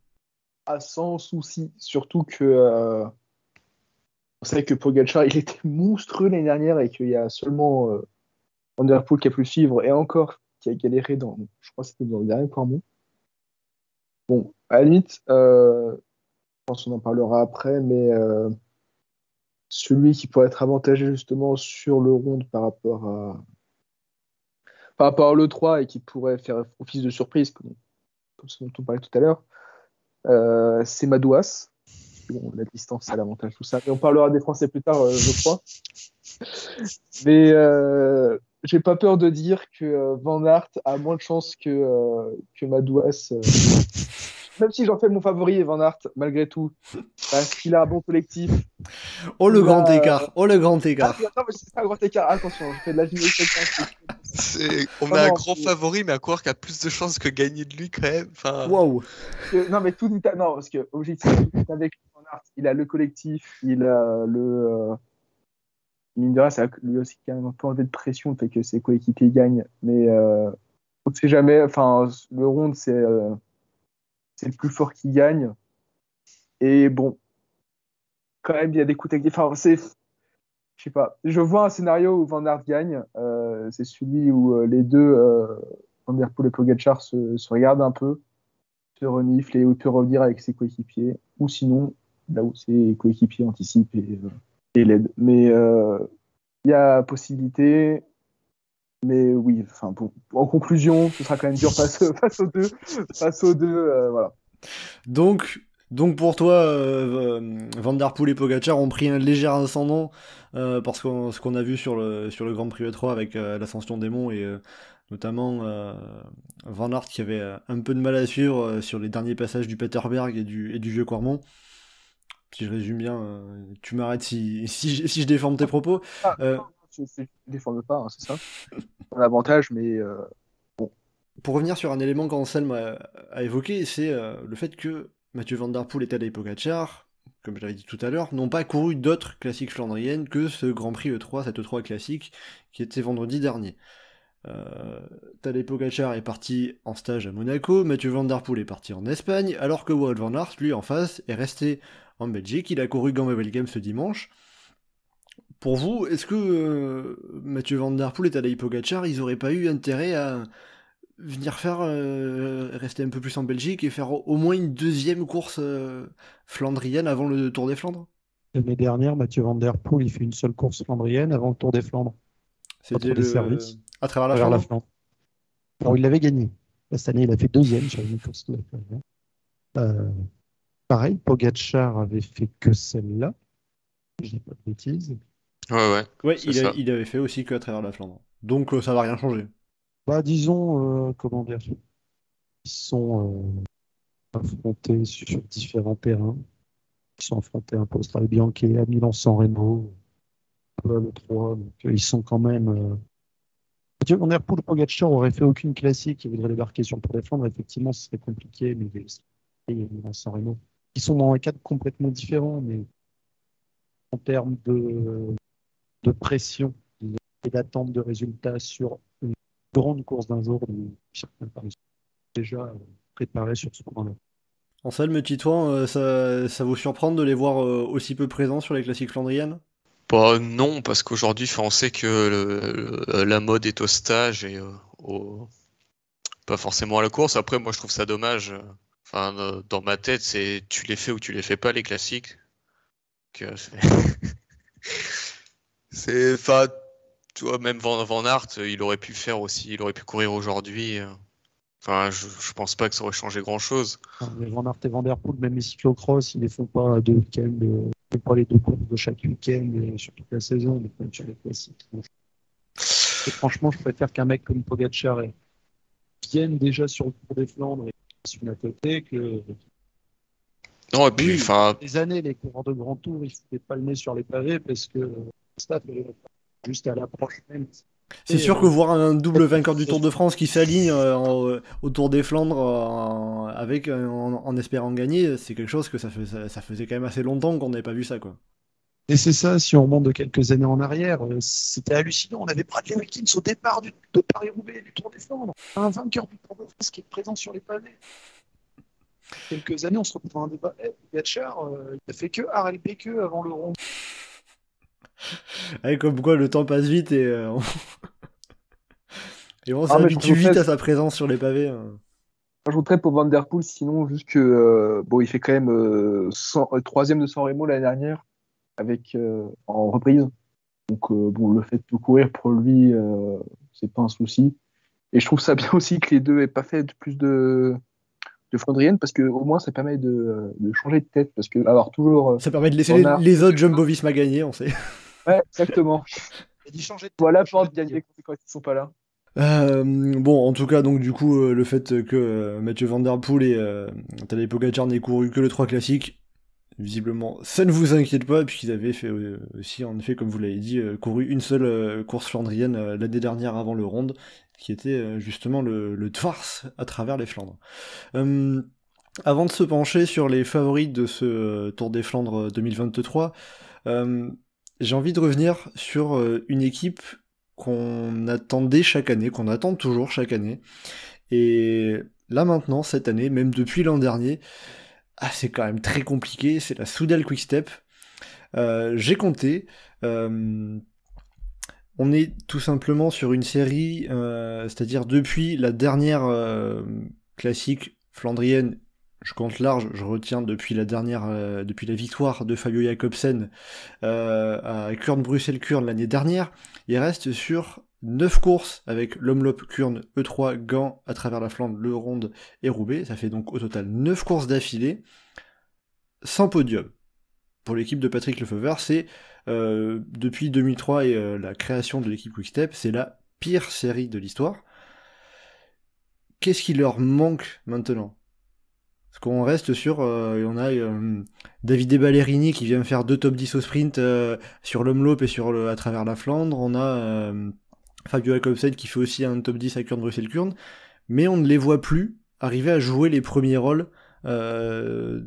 Sans souci, surtout que on sait que Pogačar il était monstrueux l'année dernière et qu'il y a seulement Van Der Poel qui a pu le suivre et encore qui a galéré je crois que c'était dans le dernier Cormont. Bon, à la limite, je pense qu'on en parlera après, mais celui qui pourrait être avantagé justement sur le round par rapport à l'E3 et qui pourrait faire office de surprise, comme ce dont on parlait tout à l'heure, c'est Madouas. Bon, la distance, c'est l'avantage, tout ça. Mais on parlera des Français plus tard, je crois. Mais j'ai pas peur de dire que Van Aert a moins de chance que Madouas. Même si j'en fais mon favori, Van Aert, malgré tout, parce qu'il a un bon collectif. Oh le grand écart, oh le grand écart. Non, mais c'est pas un grand écart, attention, je fais de la gymnastique. On a un grand favori, mais à croire qu'il a plus de chances que gagner de lui quand même. Waouh. Non, mais tout est non, parce que objectivement, tout est avec Van Aert. Il a le collectif, il a le. Mine de rien, ça a lui aussi quand même un peu enlevé de pression, fait que ses coéquipiers gagnent. Mais on ne sait jamais. Enfin, le round, c'est le plus fort qui gagne. Et bon, quand même, il y a des coups techniques. Enfin, je sais pas. Je vois un scénario où Van Aert gagne. C'est celui où les deux, Van Der Poel et Pogačar, se regardent un peu, se reniflent et où il peut revenir avec ses coéquipiers. Ou sinon, là où ses coéquipiers anticipent et l'aident. Mais il y a possibilité. Mais oui, en conclusion, ce sera quand même dur face aux deux, voilà. Donc pour toi, Van Der Poel et Pogačar ont pris un léger ascendant parce que ce qu'on a vu sur le Grand Prix E3 avec l'ascension des monts et notamment Van Aert qui avait un peu de mal à suivre sur les derniers passages du Paterberg et du Vieux Cormont. Si je résume bien, tu m'arrêtes si je déforme tes propos. Non, je ne déforme pas, hein, c'est ça. Un avantage, mais bon. Pour revenir sur un élément qu'Anselme a évoqué, c'est le fait que Mathieu Van Der Poel et Tadej Pogačar, comme je l'avais dit tout à l'heure, n'ont pas couru d'autres classiques flandriennes que ce Grand Prix E3, cette E3 classique, qui était vendredi dernier. Tadej Pogačar est parti en stage à Monaco, Mathieu Van Der Poel est parti en Espagne, alors que Wout van Aert, lui, en face, est resté en Belgique. Il a couru Gambé-Belgame ce dimanche. Pour vous, est-ce que Mathieu Van Der Poel et Tadej Pogačar, ils auraient pas eu intérêt à venir faire, rester un peu plus en Belgique et faire au moins une deuxième course flandrienne avant le Tour des Flandres. L'année dernière, Mathieu Van Der Poel, il fait une seule course flandrienne avant le Tour des Flandres. C'était des services. à travers la Vers la Flandre. Flandre. Alors, il l'avait gagné. Cette année, il a fait deuxième sur une course de la Flandre. Pareil, Pogacar avait fait que celle-là. Je dis pas de bêtises. Ouais, Ouais, c'est ça. il avait fait aussi que à travers la Flandre. Donc ça va rien changer. Bah, disons, comment dire, ils sont affrontés sur différents terrains. Ils sont affrontés un peu au Strade-Bianche, à Milan-San Remo, un peu à l'E3. Donc, ils sont quand même. Mathieu Van Der Poel et Pogacar auraient fait aucune classique. Ils voudraient débarquer sur le Tour des Flandres. Effectivement, ce serait compliqué, mais il y a Milan-San Remo. Ils sont dans un cadre complètement différent, mais en termes de pression et d'attente de résultats sur une grande course d'un jour, certains sont déjà préparés sur ce point-là. Anselme, Titouan, ça vous surprend de les voir aussi peu présents sur les classiques flandriennes? Bah, non, parce qu'aujourd'hui, on sait que la mode est au stage et pas forcément à la course. Après, moi, je trouve ça dommage. Enfin, dans ma tête, c'est tu les fais ou tu les fais pas, les classiques. Enfin, tu vois, même Van Aert, il aurait pu faire aussi, il aurait pu courir aujourd'hui. Enfin, je pense pas que ça aurait changé grand-chose. Les Van Aert et Van Der Poel, même les cyclocross, ils ne font pas deux week-ends, pas les deux courses de chaque week-end sur toute la saison, mais même sur les classiques. Et franchement, je préfère qu'un mec comme Pogacar vienne déjà sur le Tour des Flandres et sur la côté que. Non, et puis, enfin. Des années, les coureurs de grand tour, ils ne foutaient pas le nez sur les pavés parce que le staff est juste à l'approche même. C'est sûr que voir un double vainqueur du Tour de France qui s'aligne au Tour des Flandres en espérant gagner, c'est quelque chose que ça faisait quand même assez longtemps qu'on n'avait pas vu ça, quoi. Et c'est ça, si on remonte de quelques années en arrière, c'était hallucinant. On avait Bradley Wiggins au départ de Paris-Roubaix, du Tour des Flandres. Un vainqueur du Tour de France qui est présent sur les pavés. Quelques années, on se retrouve dans un débat. Pogacar, il a fait que RLPQ avant le rond. Ouais, comme quoi le temps passe vite et on s'habitue vite à sa présence sur les pavés. Je voudrais pour Van Der Poel, sinon, juste que il fait quand même troisième de San Remo l'année dernière avec en reprise. Donc le fait de courir pour lui, c'est pas un souci. Et je trouve ça bien aussi que les deux aient pas fait plus de flandrienne, parce que au moins ça permet de changer de tête, parce que avoir toujours ça permet de laisser les autres Jumbo-Visma gagner, on sait. Ouais, exactement. Et d'y changer de tête. Voilà, pour gagner quand ils sont pas là. Bon, en tout cas, donc du coup, le fait que Mathieu Van Der Poel et Tadej Pogacar n'aient couru que le 3 classique, visiblement, ça ne vous inquiète pas, puisqu'ils avaient fait aussi, en effet, comme vous l'avez dit, couru une seule course flandrienne l'année dernière avant le Ronde, qui était justement le Dvars à travers les Flandres. Avant de se pencher sur les favoris de ce Tour des Flandres 2023, j'ai envie de revenir sur une équipe qu'on attendait chaque année, qu'on attend toujours chaque année. Et là maintenant, cette année, même depuis l'an dernier, c'est quand même très compliqué, c'est la Soudal Quick-Step. J'ai compté, on est tout simplement sur une série, c'est-à-dire depuis la dernière classique flandrienne, je compte large, je retiens depuis la victoire de Fabio Jacobsen à Kuurne-Bruxelles-Kuurne l'année dernière, il reste sur 9 courses avec l'Omloop, Kuurne, E3, Gand, à travers la Flandre, le Ronde et Roubaix, ça fait donc au total 9 courses d'affilée, sans podium. Pour l'équipe de Patrick Lefeuvre, c'est depuis 2003 et la création de l'équipe Quick-Step, c'est la pire série de l'histoire. Qu'est-ce qui leur manque maintenant ? Parce qu'on reste sur, on a Davide Ballerini qui vient faire 2 top 10 au sprint sur l'Omloop et à travers la Flandre. On a Fabio Jacobsen qui fait aussi un top 10 à Kuurne-Bruxelles-Kuurne. Mais on ne les voit plus arriver à jouer les premiers rôles en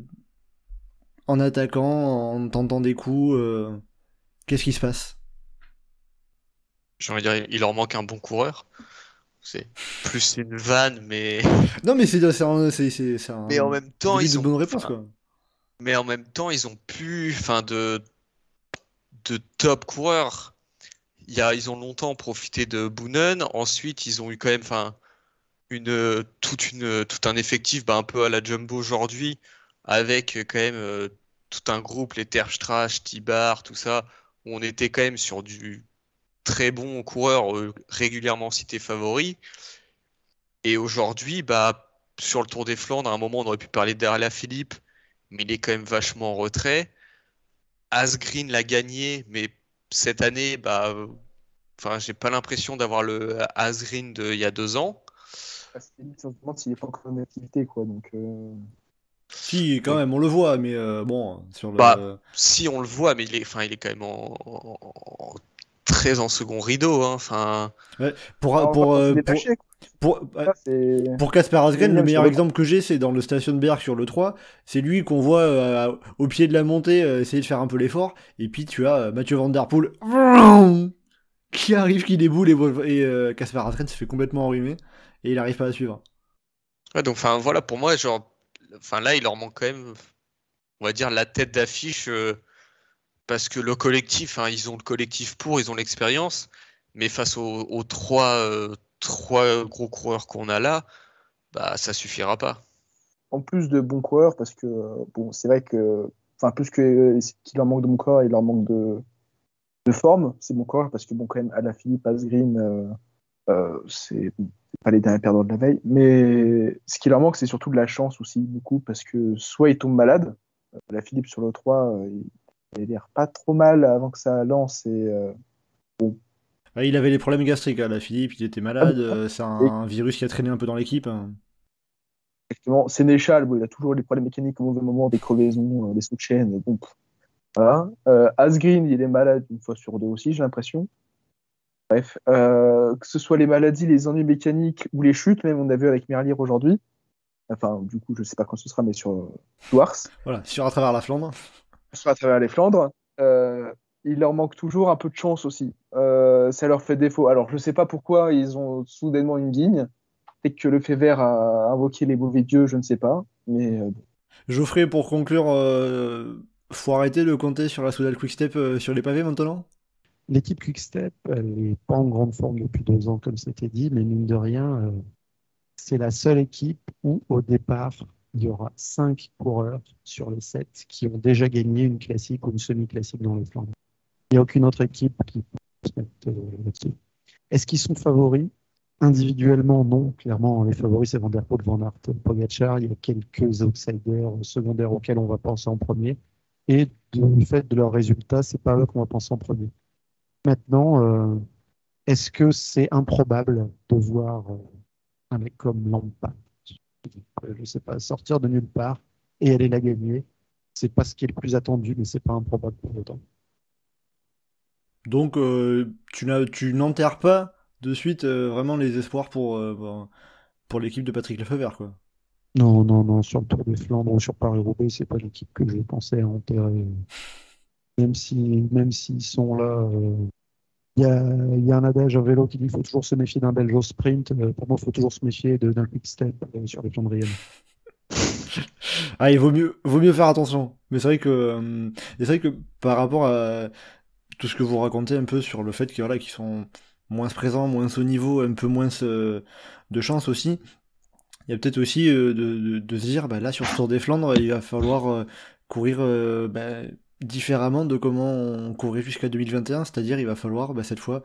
attaquant, en tentant des coups. Qu'est-ce qui se passe ? J'ai envie de dire, il leur manque un bon coureur. C'est plus une vanne, mais. Non, mais c'est un. Mais en même temps, ils ont bonne réponse, quoi. Mais en même temps, ils ont plus, de top coureurs. Ils ont longtemps profité de Boonen. Ensuite, ils ont eu quand même, tout un effectif un peu à la Jumbo aujourd'hui, avec quand même tout un groupe, les Terpstra, Stibar, tout ça, où on était quand même sur du très bon coureur régulièrement cité favori. Et aujourd'hui, sur le Tour des Flandres, à un moment, on aurait pu parler d'Alaphilippe, mais il est quand même vachement en retrait. Asgreen l'a gagné, mais cette année, j'ai pas l'impression d'avoir le Asgreen d'il y a 2 ans. On se demande s'il n'est pas encore en activité, quoi. Donc, Si, quand même, on le voit, mais bon, sur le. Si, on le voit, mais il est quand même très en second rideau. Hein. Enfin, pour Kasper Asgreen, le meilleur exemple que j'ai, c'est dans le Stationberg sur le 3. C'est lui qu'on voit au pied de la montée essayer de faire un peu l'effort. Et puis tu as Mathieu Van Der Poel qui arrive, qui déboule, et Kasper Asgreen se fait complètement enrhumer. Et il n'arrive pas à suivre. Ouais, donc voilà, pour moi, là, il leur manque quand même, on va dire, la tête d'affiche. Parce que le collectif, ils ont le collectif ils ont l'expérience. Mais face aux trois gros coureurs qu'on a là, ça suffira pas. En plus de bons coureurs, parce que c'est vrai que, plus que qu'il leur manque de bons coureurs, il leur manque de forme, c'est bons coureurs, parce que quand même, Alaphilippe, Asgreen, c'est pas les derniers perdants de la veille. Mais ce qui leur manque, c'est surtout de la chance aussi, beaucoup, parce que soit ils tombent malades, Alaphilippe sur le 3, il a l'air pas trop mal avant que ça lance, et il avait les problèmes gastriques, Alaphilippe, il était malade, c'est un virus qui a traîné un peu dans l'équipe. Exactement. Sénéchal, il a toujours des problèmes mécaniques au mauvais moment, des crevaisons, des sauts de chaîne. Voilà. Asgreen, il est malade une fois sur deux aussi, j'ai l'impression. Bref, que ce soit les maladies, les ennuis mécaniques ou les chutes, même on a vu avec Merlier aujourd'hui. Enfin, du coup, je sais pas quand ce sera, mais sur Douars. Voilà, sur à travers la Flandre. Sur à travers les Flandres. Il leur manque toujours un peu de chance aussi. Ça leur fait défaut. Alors, je sais pas pourquoi ils ont soudainement une guigne. Peut-être que le fait vert a invoqué les mauvais dieux, je ne sais pas. Mais Geoffrey, pour conclure, faut arrêter de compter sur la Soudal Quickstep sur les pavés maintenant. L'équipe Quickstep, elle n'est pas en grande forme depuis 2 ans, comme c'était dit, mais mine de rien, c'est la seule équipe où, au départ, il y aura 5 coureurs sur les 7 qui ont déjà gagné une classique ou une semi-classique dans les Flandres. Il n'y a aucune autre équipe qui peut se mettre là-dessus. Est-ce qu'ils sont favoris? Individuellement, non. Clairement, les favoris, c'est Van Der Poel, Van Aert, Pogacar. Il y a quelques outsiders secondaires auxquels on va penser en premier. Et du fait de leurs résultats, c'est pas eux qu'on va penser en premier. Maintenant, est-ce que c'est improbable de voir un mec comme Lampa, je sais pas, sortir de nulle part et aller la gagner? C'est pas ce qui est le plus attendu, mais c'est pas improbable pour autant. Donc, tu n'enterres pas de suite vraiment les espoirs pour l'équipe de Patrick Lefebvre, quoi. Non, sur le Tour des Flandres ou sur Paris-Roubaix, c'est pas l'équipe que je pensais enterrer. Même s'ils sont là, il y a un adage en vélo qui dit qu'il faut toujours se méfier d'un Belge au sprint. Pour moi, il faut toujours se méfier d'un quick step sur les Flandriennes. Il vaut mieux faire attention. Mais c'est vrai que par rapport à tout ce que vous racontez un peu sur le fait qu'ils sont moins présents, moins au niveau, un peu moins de chance aussi, il y a peut-être aussi de se dire, là sur ce Tour des Flandres, il va falloir courir différemment de comment on courait jusqu'à 2021, c'est-à-dire il va falloir cette fois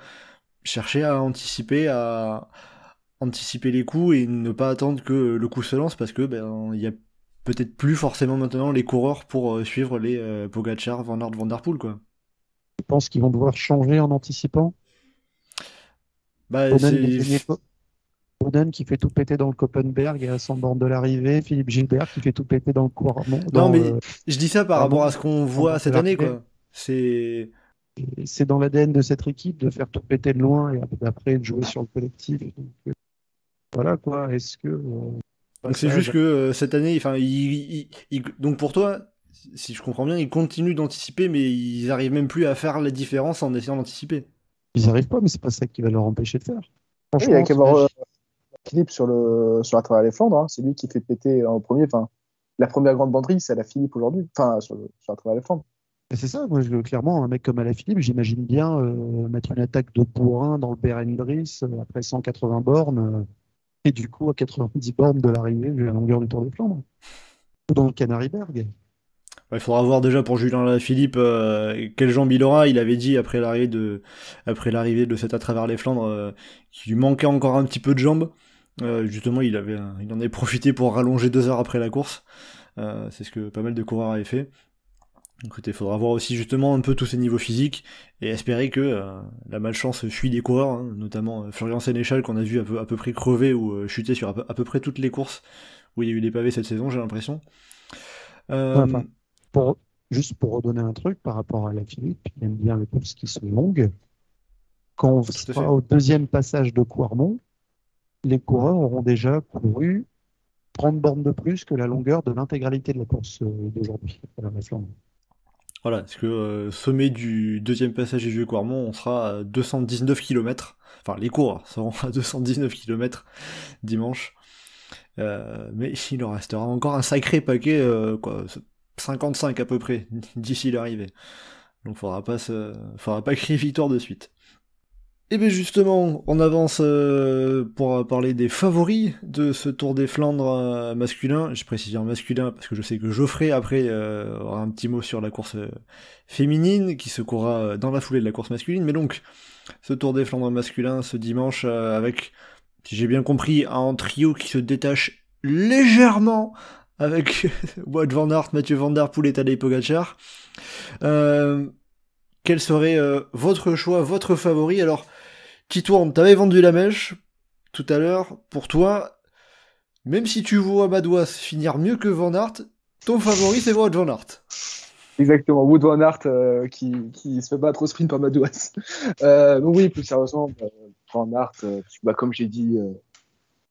chercher à anticiper les coups et ne pas attendre que le coup se lance, parce que il y a peut-être plus forcément maintenant les coureurs pour suivre les Pogacar, Van Aert, Van Der Poel, quoi. Je pense qu'ils vont devoir changer en anticipant. Boden qui fait tout péter dans le Koppenberg et à 100 bornes de l'arrivée, Philippe Gilbert qui fait tout péter dans le courant. Je dis ça par rapport à ce qu'on voit cette année, quoi. C'est dans l'ADN de cette équipe de faire tout péter de loin et après de jouer sur le collectif. Donc, voilà quoi. Est-ce que donc c'est juste que cette année, donc pour toi, si je comprends bien, ils continuent d'anticiper, mais ils arrivent même plus à faire la différence en essayant d'anticiper. Ils n'arrivent pas, mais c'est pas ça qui va leur empêcher de faire. Franchement, il y a qu'à voir Philippe sur la travers les Flandres. C'est lui qui fait péter en premier. La première grande banderie, c'est Alaphilippe aujourd'hui. Sur la travers les Flandres. Et c'est ça, moi, clairement, un mec comme Alaphilippe, j'imagine bien mettre une attaque de bourrin dans le Berendries après 180 bornes. Et du coup, à 90 bornes de l'arrivée, vu la longueur du Tour des Flandres, ou dans le Canariberg. Ouais, il faudra voir déjà pour Julien Lafilippe quelle jambe il aura. Il avait dit après l'arrivée de cet à travers les Flandres qu'il lui manquait encore un petit peu de jambes. Justement, il en avait profité pour rallonger 2 heures après la course. C'est ce que pas mal de coureurs avaient fait. Donc, il faudra voir aussi justement un peu tous ces niveaux physiques et espérer que la malchance suit des coureurs, hein, notamment Florian Sénéchal qu'on a vu à peu près crever ou chuter sur à peu près toutes les courses où il y a eu des pavés cette saison, j'ai l'impression. Enfin, juste pour redonner un truc par rapport à la Philippe, il aime bien les courses qui sont longues. Quand on sera au deuxième passage de Quarmont, les coureurs auront déjà couru 30 bornes de plus que la longueur de l'intégralité de la course d'aujourd'hui. Voilà, parce que sommet du deuxième passage du Vieux-Quarmont, on sera à 219 km. Enfin, les coureurs seront à 219 km dimanche. Mais il en restera encore un sacré paquet, 55 à peu près, d'ici l'arrivée. Donc faudra pas crier victoire de suite. Et bien justement, on avance pour parler des favoris de ce Tour des Flandres masculin. J'ai précisé en masculin parce que je sais que Geoffrey après aura un petit mot sur la course féminine qui se courra dans la foulée de la course masculine. Mais donc, ce Tour des Flandres masculin ce dimanche avec, si j'ai bien compris, un trio qui se détache légèrement avec Wout van Aert, Mathieu Van Der Poel et Tadej Pogačar. Quel serait votre choix, votre favori? Alors, Titouan, t'avais vendu la mèche tout à l'heure. Pour toi, même si tu vois Madouas finir mieux que Van Aert, ton favori c'est Wout van Aert. Exactement, Wout van Aert qui se fait battre au sprint par Madouas. Donc oui, plus sérieusement, Van Aert, comme j'ai dit,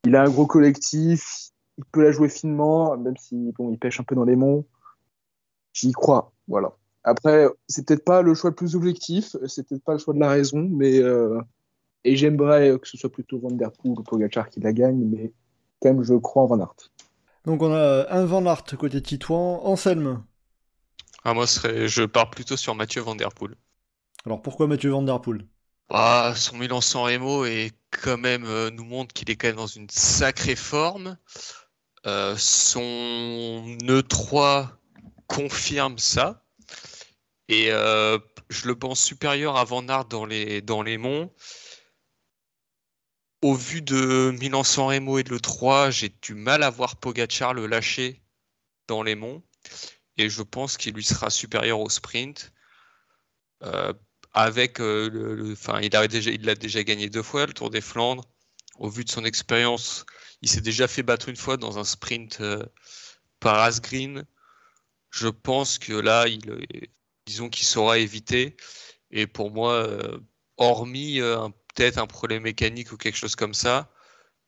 il a un gros collectif, il peut la jouer finement, même si il pêche un peu dans les monts. J'y crois, voilà. Après, c'est peut-être pas le choix le plus objectif, c'est peut-être pas le choix de la raison, mais et j'aimerais que ce soit plutôt Van Der Poel ou Pogačar qui la gagne, mais quand même je crois en Van Aert. Donc on a un Van Aert côté Titouan, Anselme. Moi je pars plutôt sur Mathieu Van Der Poel. Alors pourquoi Mathieu Van Der Poel? Son Milan-San Remo est quand même nous montre qu'il est quand même dans une sacrée forme. Son E3 confirme ça. Et je le pense supérieur à Van Aert dans les monts. Au vu de Milan-San Remo et de l'E3, j'ai du mal à voir Pogačar le lâcher dans les monts. Et je pense qu'il lui sera supérieur au sprint. Il l'a déjà gagné 2 fois, le Tour des Flandres. Au vu de son expérience, il s'est déjà fait battre une fois dans un sprint par Asgreen. Je pense que là, disons qu'il saura éviter. Et pour moi, hormis peut-être un problème mécanique ou quelque chose comme ça,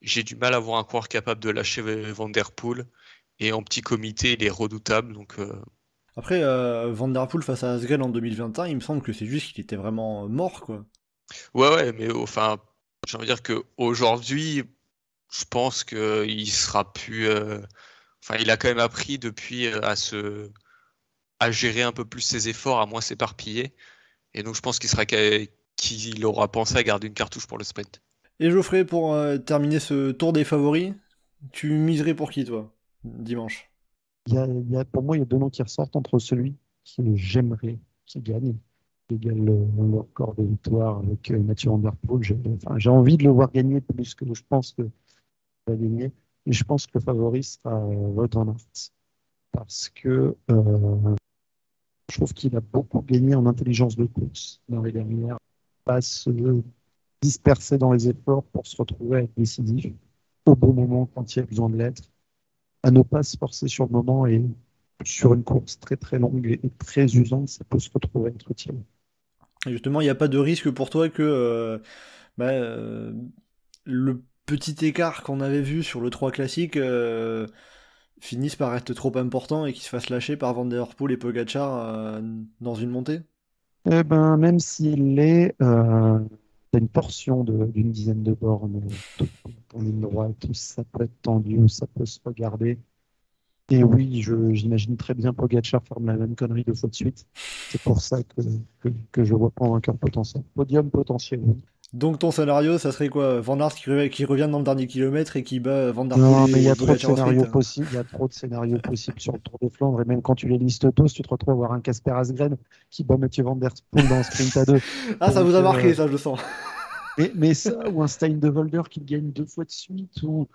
j'ai du mal à voir un coureur capable de lâcher Van Der Poel. Et en petit comité, il est redoutable. Donc, Après, Van Der Poel face à Asgreen en 2021, il me semble que c'est juste qu'il était vraiment mort, quoi. Ouais, mais enfin, j'ai envie de dire qu'aujourd'hui, je pense qu'il sera plus... il a quand même appris depuis à gérer un peu plus ses efforts, à moins s'éparpiller. Et donc, je pense qu'il aura pensé à garder une cartouche pour le sprint. Et Geoffrey, pour terminer ce tour des favoris, tu miserais pour qui, toi, dimanche? Pour moi, il y a 2 noms qui ressortent entre celui que j'aimerais qu'il gagne, qui égale le record de victoire avec Mathieu Van Der Poel. J'ai envie de le voir gagner plus que je pense qu'il va gagner. Et je pense que le favori sera Wout van Aert. Parce que je trouve qu'il a beaucoup gagné en intelligence de course dans les dernières. Pas se disperser dans les efforts pour se retrouver à être décisif au bon moment quand il y a besoin de l'être. À ne pas se forcer sur le moment et sur une course très très longue et très usante, ça peut se retrouver être utile. Et justement, il n'y a pas de risque pour toi que le petit écart qu'on avait vu sur le 3 classique finisse par être trop important et qu'il se fasse lâcher par Van Der Poel et Pogačar dans une montée? Même s'il est une portion d'une dizaine de bornes en ligne droite, ça peut être tendu, ça peut se regarder. Et oui, j'imagine très bien Pogačar faire la même connerie 2 fois de suite. C'est pour ça que je vois pas un vainqueur potentiel. Podium potentiel, oui. Donc ton scénario, ça serait quoi? Van Aert qui revient dans le dernier kilomètre et qui bat Van der Poel Non, mais il y et a trop de Pogacar au sprint. scénarios possibles. Il y a trop de scénarios possibles sur le Tour des Flandres. Et même quand tu les listes tous, tu te retrouves à avoir un Casper Asgreen qui bat Mathieu Van Der Poel dans un sprint à deux. Ah, ça Donc, vous a marqué, ça, je le sens. mais ça, ou un Stein de Volder qui le gagne 2 fois de suite, ou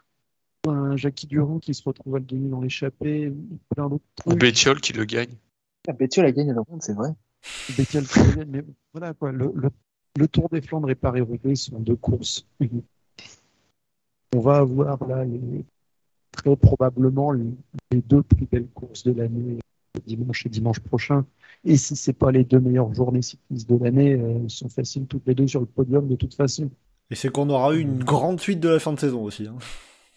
un Jackie Durand qui se retrouve à le gagner dans l'échappée, ou plein d'autres Ou trucs. Bettiol qui le gagne. Bettiol a gagné la ronde, c'est vrai. Bettiol qui le gagne. Mais voilà, quoi. Le Tour des Flandres et Paris-Roubaix sont 2 courses. On va avoir là très probablement les 2 plus belles courses de l'année, dimanche et dimanche prochain. Et si c'est pas les 2 meilleures journées cyclistes de l'année, elles sont faciles toutes les 2 sur le podium de toute façon. Et c'est qu'on aura eu une grande suite de la fin de saison aussi. Hein.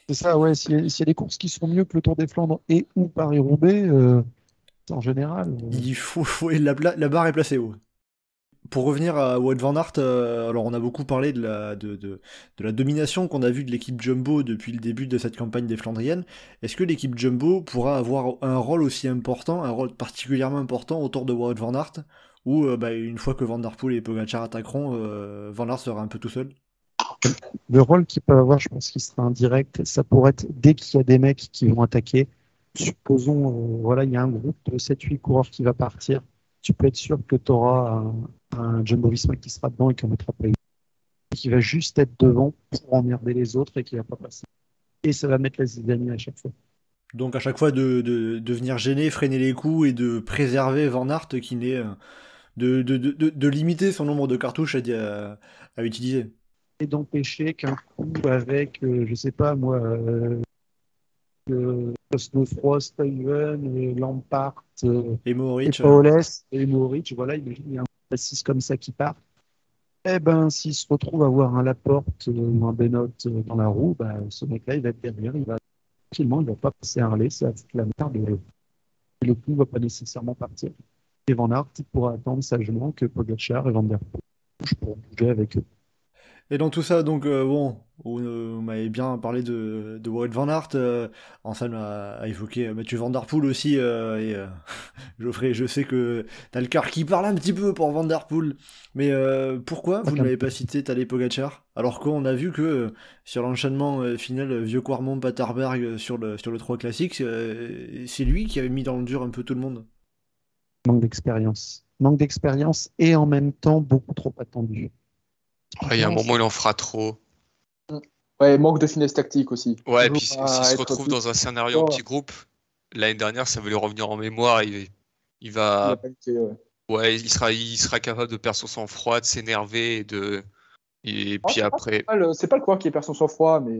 C'est ça, ouais. S'il y a des courses qui sont mieux que le Tour des Flandres et ou Paris-Roubaix, en général. Il faut la barre est placée haut. Pour revenir à Wout van Aert, alors on a beaucoup parlé de la domination qu'on a vue de l'équipe Jumbo depuis le début de cette campagne des Flandriennes. Est-ce que l'équipe Jumbo pourra avoir un rôle aussi important, un rôle particulièrement important autour de Wout van Aert, ou une fois que Van der Poel et Pogacar attaqueront, Van Aert sera un peu tout seul? Le rôle qu'ils peuvent avoir, je pense qu'il sera indirect. Ça pourrait être dès qu'il y a des mecs qui vont attaquer. Supposons, voilà, il y a un groupe de 7-8 coureurs qui va partir. Tu peux être sûr que tu auras un Jumbo-Visma qui sera dedans et qui en mettra pas une. Qui va juste être devant pour emmerder les autres et qui va pas passer. Et ça va mettre la zizanie à chaque fois. Donc à chaque fois de venir gêner, freiner les coups et de préserver Van Aert qui n'est de limiter son nombre de cartouches à utiliser. Et d'empêcher qu'un coup avec, je sais pas moi, Cosnefroy, Steven, Lampard Et Mohoric. et Paoles et Mohoric, voilà, il y a un 6 comme ça qui part. Eh ben, s'il se retrouve à avoir un Laporte ou un Benoît dans la roue, ce mec-là, il va être derrière, il va tranquillement, il va pas passer un relais, ça va foutre la merde et le coup va pas nécessairement partir. Et Van Aert, il pourra attendre sagement que Pogacar et Van Der Poel bougent pour bouger avec eux. Et dans tout ça, donc, vous m'avez bien parlé de Wout van Aert. Anselme a évoqué Mathieu Van Der Poel aussi. Geoffrey, je sais que t'as le cœur qui parle un petit peu pour Van Der Poel. Mais pourquoi vous ne l'avez pas cité Tadej Pogacar? Alors qu'on a vu que sur l'enchaînement final Vieux-Quarmont-Paterberg sur le 3 classique, c'est lui qui avait mis dans le dur un peu tout le monde. Manque d'expérience. Manque d'expérience et en même temps beaucoup trop attendu. Il y a un moment, il en fera trop. Ouais, manque de finesse tactique aussi. Ouais, et Toujours puis s'il pas se être retrouve plus dans un scénario en fort. petit groupe, l'année dernière, ça va lui revenir en mémoire. Il Il a va, paniqué, ouais. ouais, il sera capable de perdre son sang-froid, de s'énerver et Ah, puis après. c'est pas le coureur qui perd son sang-froid, mais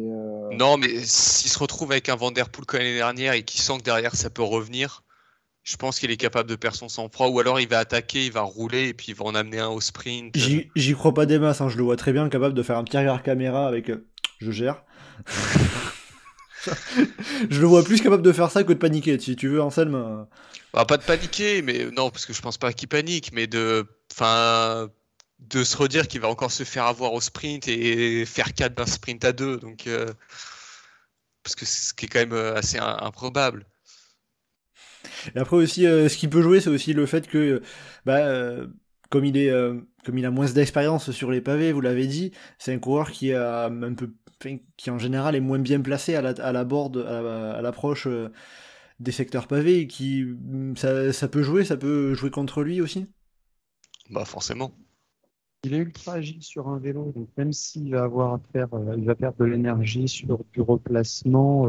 Non, mais s'il se retrouve avec un Van Der Poel comme l'année dernière et qu'il sent que derrière ça peut revenir, je pense qu'il est capable de perdre son sang-froid. Ou alors il va attaquer, il va rouler et puis il va en amener un au sprint. J'y crois pas des masses, hein, je le vois très bien capable de faire un petit regard caméra avec je gère. Je le vois plus capable de faire ça que de paniquer. Si tu veux, Anselme. Bah, pas de paniquer, mais non, parce que je pense pas qu'il panique, mais de se redire qu'il va encore se faire avoir au sprint et faire 4 d'un sprint à 2. Donc, parce que c'est ce qui est quand même assez improbable. Et après aussi, ce qui peut jouer, c'est aussi le fait que, comme il a moins d'expérience sur les pavés, vous l'avez dit, c'est un coureur qui a un peu, qui en général est moins bien placé à l'approche des secteurs pavés, et qui ça peut jouer contre lui aussi. Bah forcément. Il est ultra agile sur un vélo, donc même s'il va avoir à faire, il va perdre de l'énergie sur du replacement,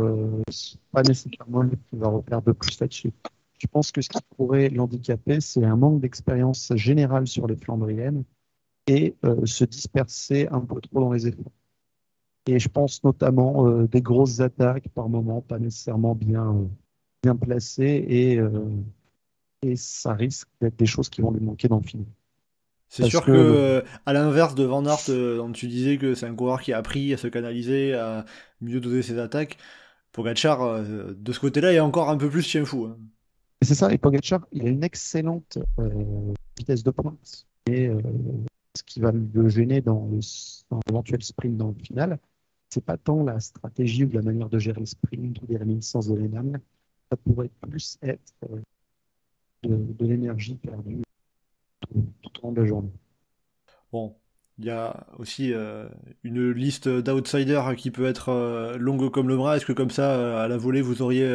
c'est pas nécessairement lui qui va reperdre de plus là-dessus. Je pense que ce qui pourrait l'handicaper, c'est un manque d'expérience générale sur les Flandriennes et se disperser un peu trop dans les efforts. Et je pense notamment des grosses attaques par moment, pas nécessairement bien placées, et ça risque d'être des choses qui vont lui manquer dans le film. C'est sûr que, à l'inverse de Van Aert, dont tu disais que c'est un coureur qui a appris à se canaliser, à mieux doser ses attaques, Pogacar, de ce côté-là, est encore un peu plus chien fou. Hein. Et c'est ça, et Pogacar, il a une excellente vitesse de pointe. Et ce qui va le gêner dans l'éventuel sprint dans le final, c'est pas tant la stratégie ou la manière de gérer le sprint ou les réminiscences de l'éname, ça pourrait plus être de l'énergie perdue tout au long de la journée. Bon, Il y a aussi une liste d'outsiders qui peut être longue comme le bras. Est-ce que comme ça, à la volée, vous auriez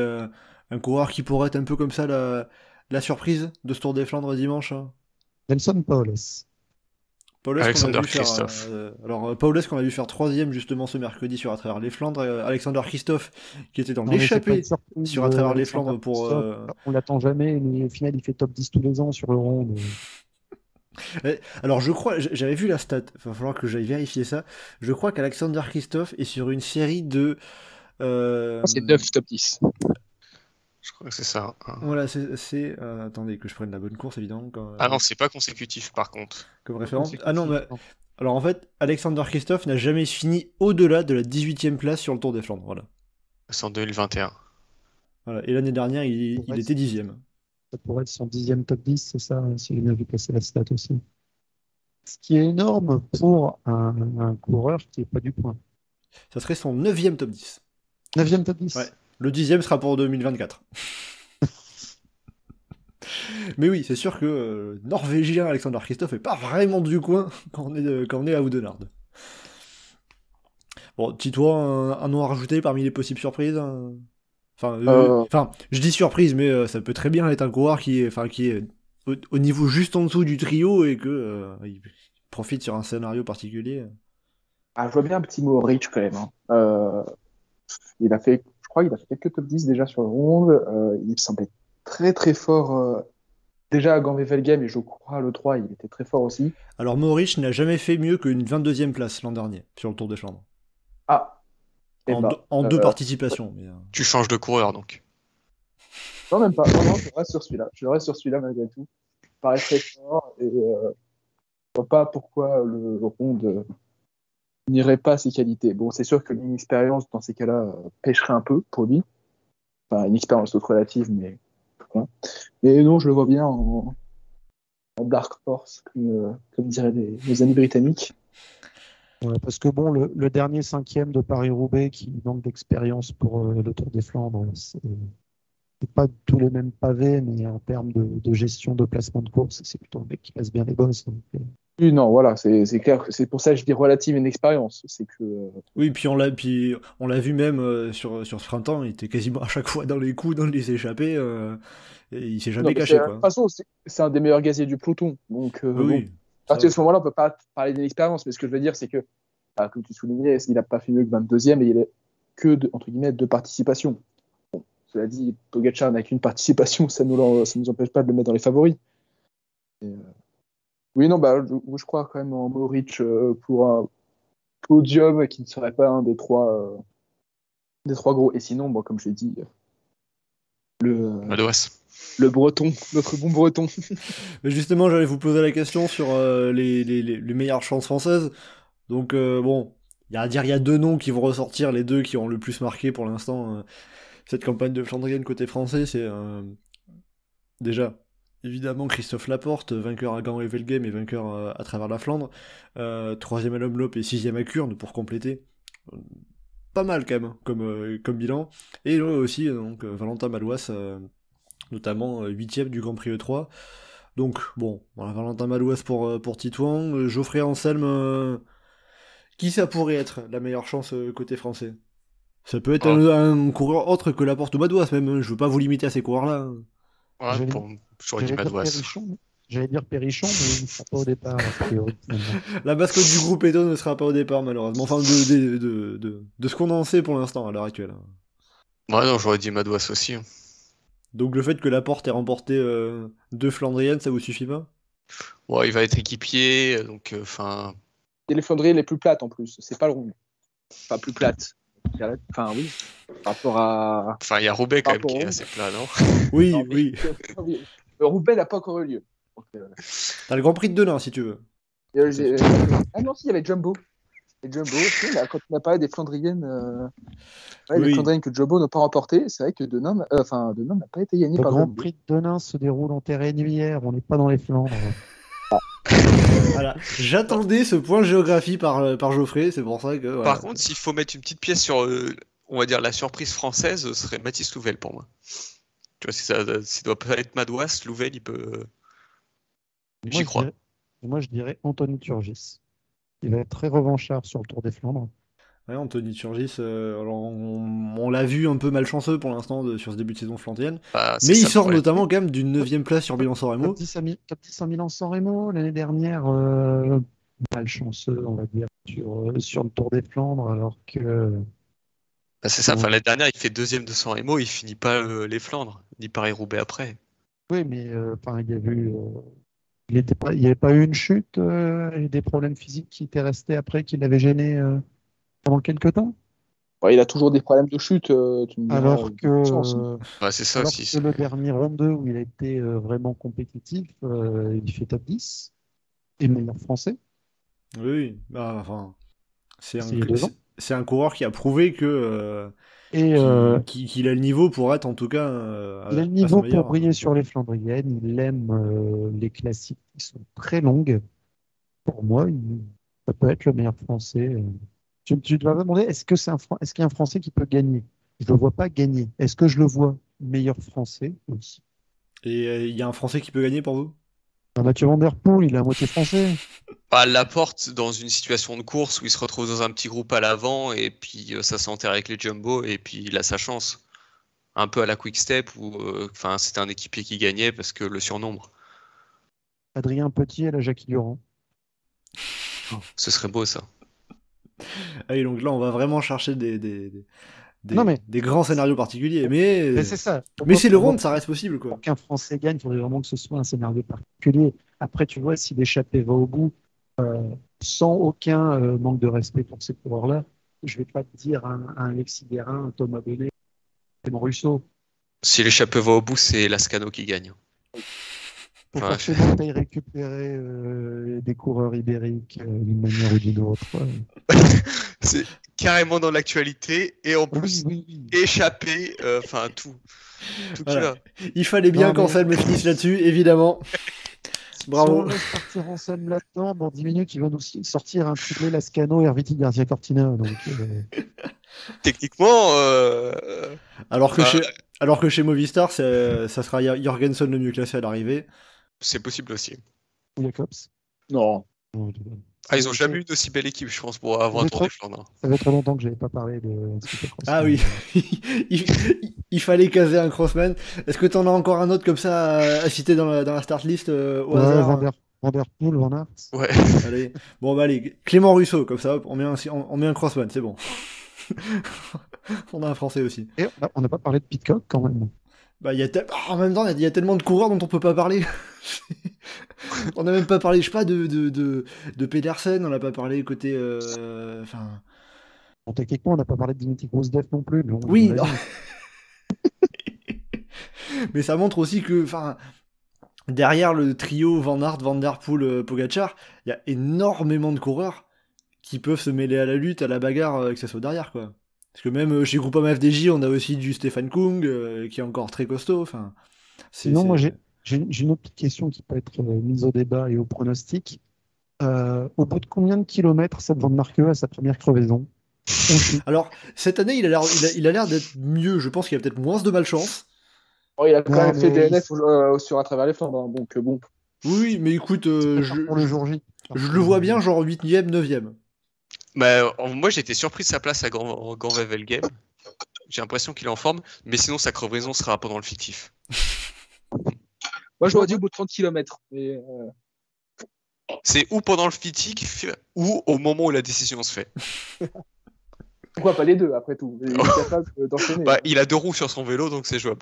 un coureur qui pourrait être un peu comme ça la surprise de ce Tour des Flandres dimanche, hein? Nelson Paoles. Paulès Alexander qu'on a vu faire, Christophe. Paulès qu'on a vu faire 3e justement ce mercredi sur À travers les Flandres. Alexander Christophe qui était dans Non, mais c'est pas l'échappée une surprise, sur À travers les Alexander Flandres pour. Christophe. On l'attend jamais, mais au final, il fait top 10 tous les ans sur le rond. Alors je crois, j'avais vu la stat, il va falloir que j'aille vérifier ça. Je crois qu'Alexander Christophe est sur une série de. C'est 9 top 10. Je crois que c'est ça. Voilà, attendez que je prenne la bonne course évidemment. Ah non, c'est pas consécutif par contre. Comme référence. Ah non, mais. Alors en fait, Alexander Christophe n'a jamais fini au-delà de la 18e place sur le Tour des Flandres. Voilà. C'est en 2021. Voilà. Et l'année dernière, il était 10e. Ça pourrait être son 10e top 10, c'est ça, si j'ai bien vu passer la stat aussi. Ce qui est énorme pour un coureur qui n'est pas du point. Ça serait son 9e top 10. 9e top 10. Ouais. Le 10e sera pour 2024. Mais oui, c'est sûr que Norvégien Alexander Christophe est pas vraiment du coin quand on est à Oudenaarde. Bon, Titois, un nom à rajouter parmi les possibles surprises, hein. Enfin, je dis surprise, mais ça peut très bien être un coureur qui est au niveau juste en dessous du trio et que il profite sur un scénario particulier. Ah, je vois bien un petit mot Rich quand même, hein. Je crois qu'il a fait quelques top 10 déjà sur le ronde. Il me semblait très très fort déjà à Gand-Wevelgem et je crois le 3, il était très fort aussi. Alors Mohoric n'a jamais fait mieux qu'une 22e place l'an dernier sur le Tour des Flandres. Ah. En 2 participations. Mais, Tu changes de coureur donc. Non, même pas. Non, je reste sur celui-là. Je reste sur celui-là malgré tout. Il paraît très fort et je vois pas pourquoi le ronde n'irait pas à ses qualités. Bon, c'est sûr que l'inexpérience dans ces cas-là pêcherait un peu pour lui. Enfin, une expérience toute relative, mais voilà. Mais non, je le vois bien en dark horse, comme diraient les amis britanniques. Ouais, parce que bon, le dernier 5e de Paris-Roubaix qui manque d'expérience pour le Tour des Flandres, c'est pas tous les mêmes pavés, mais en termes de gestion de placement de course, c'est plutôt un mec qui passe bien les bosses. Donc, Oui, non, voilà, c'est clair. C'est pour ça que je dis relative inexpérience. C'est que. Oui, puis on l'a vu même sur ce printemps, il était quasiment à chaque fois dans les coups, dans les échappées, et il s'est jamais caché, De quoi. toute façon, c'est un des meilleurs gaziers du peloton. Donc, Oui. À partir de ce moment-là, on peut pas parler d'inexpérience, mais ce que je veux dire, c'est que, comme tu soulignais, il n'a pas fait mieux que 22e et il est que, entre guillemets, 2 participations. Bon, cela dit, Pogacar n'a qu'une participation, ça nous empêche pas de le mettre dans les favoris. Oui, non, je crois quand même en Mohoric pour un podium qui ne serait pas un des trois gros. Et sinon, bon, comme je l'ai dit, Madouas. le breton, notre bon breton. Mais justement, j'allais vous poser la question sur les meilleures chances françaises. Donc, bon, il y a 2 noms qui vont ressortir, les 2 qui ont le plus marqué pour l'instant cette campagne de Flandrienne côté français. C'est déjà, évidemment, Christophe Laporte, vainqueur à Gand-Wevelgem et vainqueur à travers la Flandre. 3e à l'Omloop et 6e à Kurne pour compléter. Pas mal quand même comme bilan. Et là aussi, donc, Valentin Madouas, notamment 8e du Grand Prix E3. Donc, bon, voilà, Valentin Madouas pour Titouan. Geoffrey Anselme, qui ça pourrait être la meilleure chance côté français? Ça peut être un coureur autre que Laporte ou Madouas, même. Je veux pas vous limiter à ces coureurs-là. Ouais, j'aurais dit Madouas. J'allais dire Périchon, mais il ne sera pas au départ. La mascotte du groupe Edo ne sera pas au départ, malheureusement. Enfin, de ce qu'on en sait pour l'instant, à l'heure actuelle. Ouais, non, j'aurais dit Madouas aussi. Donc le fait que Laporte ait remporté 2 Flandriennes, ça vous suffit pas? Ouais, il va être équipier, donc Et les Flandriennes les plus plates en plus, c'est pas le rond. Enfin, plus plate. Enfin, oui. Par rapport à. Enfin, il y a Roubaix quand même qui est assez plat, non? Oui, non, oui. Roubaix n'a pas encore eu lieu. Donc, T'as le Grand Prix de Denain, si tu veux. Ah non, si, il y avait Jumbo. Et Jumbo, quand on a parlé des Flandriennes, les Flandriennes que Jumbo n'a pas remporté, c'est vrai que Denain n'a pas été gagné par Jumbo. Le Grand Jumbo. Prix de Denain se déroule en terre nulière, on n'est pas dans les Flandres. Voilà, j'attendais ce point de géographie par Geoffrey, c'est pour ça que. Voilà. Par contre, s'il faut mettre une petite pièce sur, on va dire, la surprise française, ce serait Mathis Louvel pour moi. Tu vois, si ça doit pas être Madouas, Louvel, il peut. J'y crois. Moi, je dirais Anthony Turgis. Il va être très revanchard sur le Tour des Flandres. Ouais, Anthony Turgis, alors on l'a vu un peu malchanceux pour l'instant sur ce début de saison flandrienne, Bah, c'est mais il ça le sort problème. notamment quand même d'une 9ème place sur Bilan-San Remo. Top 10 à Milan-San Remo l'année dernière, malchanceux, on va dire, sur le Tour des Flandres, alors que Bah, c'est ça, enfin, l'année dernière, il fait 2e de San Remo, il finit pas les Flandres, ni Paris-Roubaix après. oui, mais enfin, il y a eu, il y avait pas eu une chute et des problèmes physiques qui étaient restés après, qui l'avaient gêné pendant quelques temps. Ouais, il a toujours des problèmes de chute. Tu me diras, Alors chance. que, Ouais, c'est ça alors aussi. que le dernier round 2 où il a été vraiment compétitif, il fait top 10 et meilleur français. Oui, bah, enfin, c'est C'est il y a 2 ans. c'est un coureur qui a prouvé que Et qu'il a le niveau pour être en tout cas il a le à son niveau meilleur. pour briller sur les Flandriennes. Il aime les classiques qui sont très longues. Pour moi, ça peut être le meilleur français. Tu dois me demander, est-ce qu'il y a un Français qui peut gagner? Je ne le vois pas gagner. Est-ce que je le vois meilleur français? Oui. Et il y a un Français qui peut gagner pour vous? Mathieu Van Der Poel, il est à moitié français. Bah, Laporte, dans une situation de course où il se retrouve dans un petit groupe à l'avant, et puis ça s'enterre avec les jumbo, et puis il a sa chance. Un peu à la Quick Step, où c'était un équipier qui gagnait parce que le surnombre. Adrien Petit et la Jackie Durand. Ce serait beau ça. Ah, et donc là, on va vraiment chercher Non, mais- des grands scénarios particuliers. Mais Mais c'est ça. mais c'est le round, ça reste possible, quoi. Pour qu'un Français gagne, il faudrait vraiment que ce soit un scénario particulier. Après, tu vois, si l'échappée va au bout, sans aucun manque de respect pour ces coureurs-là, je vais pas te dire un Alexis Guérin, un Thomas Bonnet, Clément Russo. Si l'échappée va au bout, c'est Lascano qui gagne. Faut Ouais, forcément que tu ailles récupérer des coureurs ibériques d'une manière ou d'une autre. C'est carrément dans l'actualité, et en plus, Oui. échappé, tout. Tout qui Voilà. va. Il fallait bien Non, mais- qu'Anselme finisse là-dessus, évidemment. Bravo. Si on laisse partir Anselme là-dedans, dans 10 minutes, il va nous sortir un triplé Lascano et Herviti Garcia Cortina. Donc, Techniquement, Alors que, Ah. alors que chez Movistar, ça sera Jorgensen le mieux classé à l'arrivée. c'est possible aussi. Jacobs. Non. Ah, ils ont jamais eu d'aussi belle équipe, je pense, pour avoir un Vous Tour des êtes Flandres. Ça fait trop longtemps que je n'avais pas parlé de Supercross. Ah oui, il fallait caser un crossman. Est-ce que tu en as encore un autre comme ça à citer dans la start list au Ouais, hasard? Van Der Poel, Van Aert. Ouais. Allez. Bon, bah allez, Clément Russo, comme ça, hop, on met un crossman, c'est bon. On a un français aussi. Et on n'a pas parlé de Pitcock quand même. Bah, en même temps, il y a tellement de coureurs dont on peut pas parler. On n'a même pas parlé, je sais pas, de Pedersen, on n'a pas parlé côté. Enfin. Bon, techniquement, on n'a pas parlé de Dimitri Grosdev non plus. Mais Oui, vas-y. non. Mais ça montre aussi que, enfin, derrière le trio Van Aert, Van Der Poel, Pogacar, il y a énormément de coureurs qui peuvent se mêler à la lutte, à la bagarre, que ça soit derrière, quoi. Parce que même chez Groupama FDJ, on a aussi du Stéphane Kung, qui est encore très costaud. Enfin, Sinon, moi, j'ai une autre petite question qui peut être mise au débat et au pronostic. Au bout de combien de kilomètres Seb Van Marke à sa première crevaison? Alors, cette année, il a l'air d'être mieux. Je pense qu'il y a peut-être moins de malchance. Oh, il a quand Ouais, même fait mais DNF sur à travers les Flandres. Hein, donc bon. Oui, mais écoute, pour le jour J. je le vois bien, genre 8ème, 9ème. Bah, moi, j'ai été surpris de sa place à Grand Wevelgem. J'ai l'impression qu'il est en forme, mais sinon, sa crevaison sera pendant le fictif. Moi, j'aurais dit au bout de 30 km. Mais, C'est ou pendant le fictif, ou au moment où la décision se fait. pourquoi pas les deux, après tout? Il est capable d'enchaîner. Bah, il a 2 roues sur son vélo, donc c'est jouable.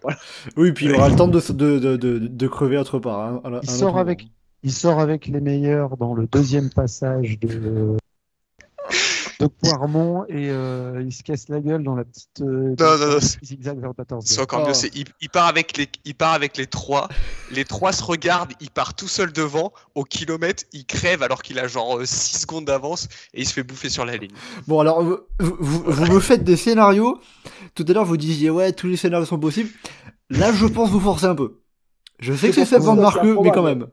Oui, puis il aura le temps de crever autre part. Hein, à un Il autre sort moment. il sort avec les meilleurs dans le deuxième passage de Poirmont et il se casse la gueule dans la petite non, zigzag vers le 14. C'est encore Oh. mieux. Il part avec les 3. Les 3 se regardent, il part tout seul devant. Au kilomètre, il crève alors qu'il a genre 6 secondes d'avance et il se fait bouffer sur la ligne. Bon, alors, vous me faites des scénarios. Tout à l'heure, vous disiez, ouais, tous les scénarios sont possibles. Là, je pense vous forcer un peu. Je sais que c'est Seb Van Marke, mais quand même.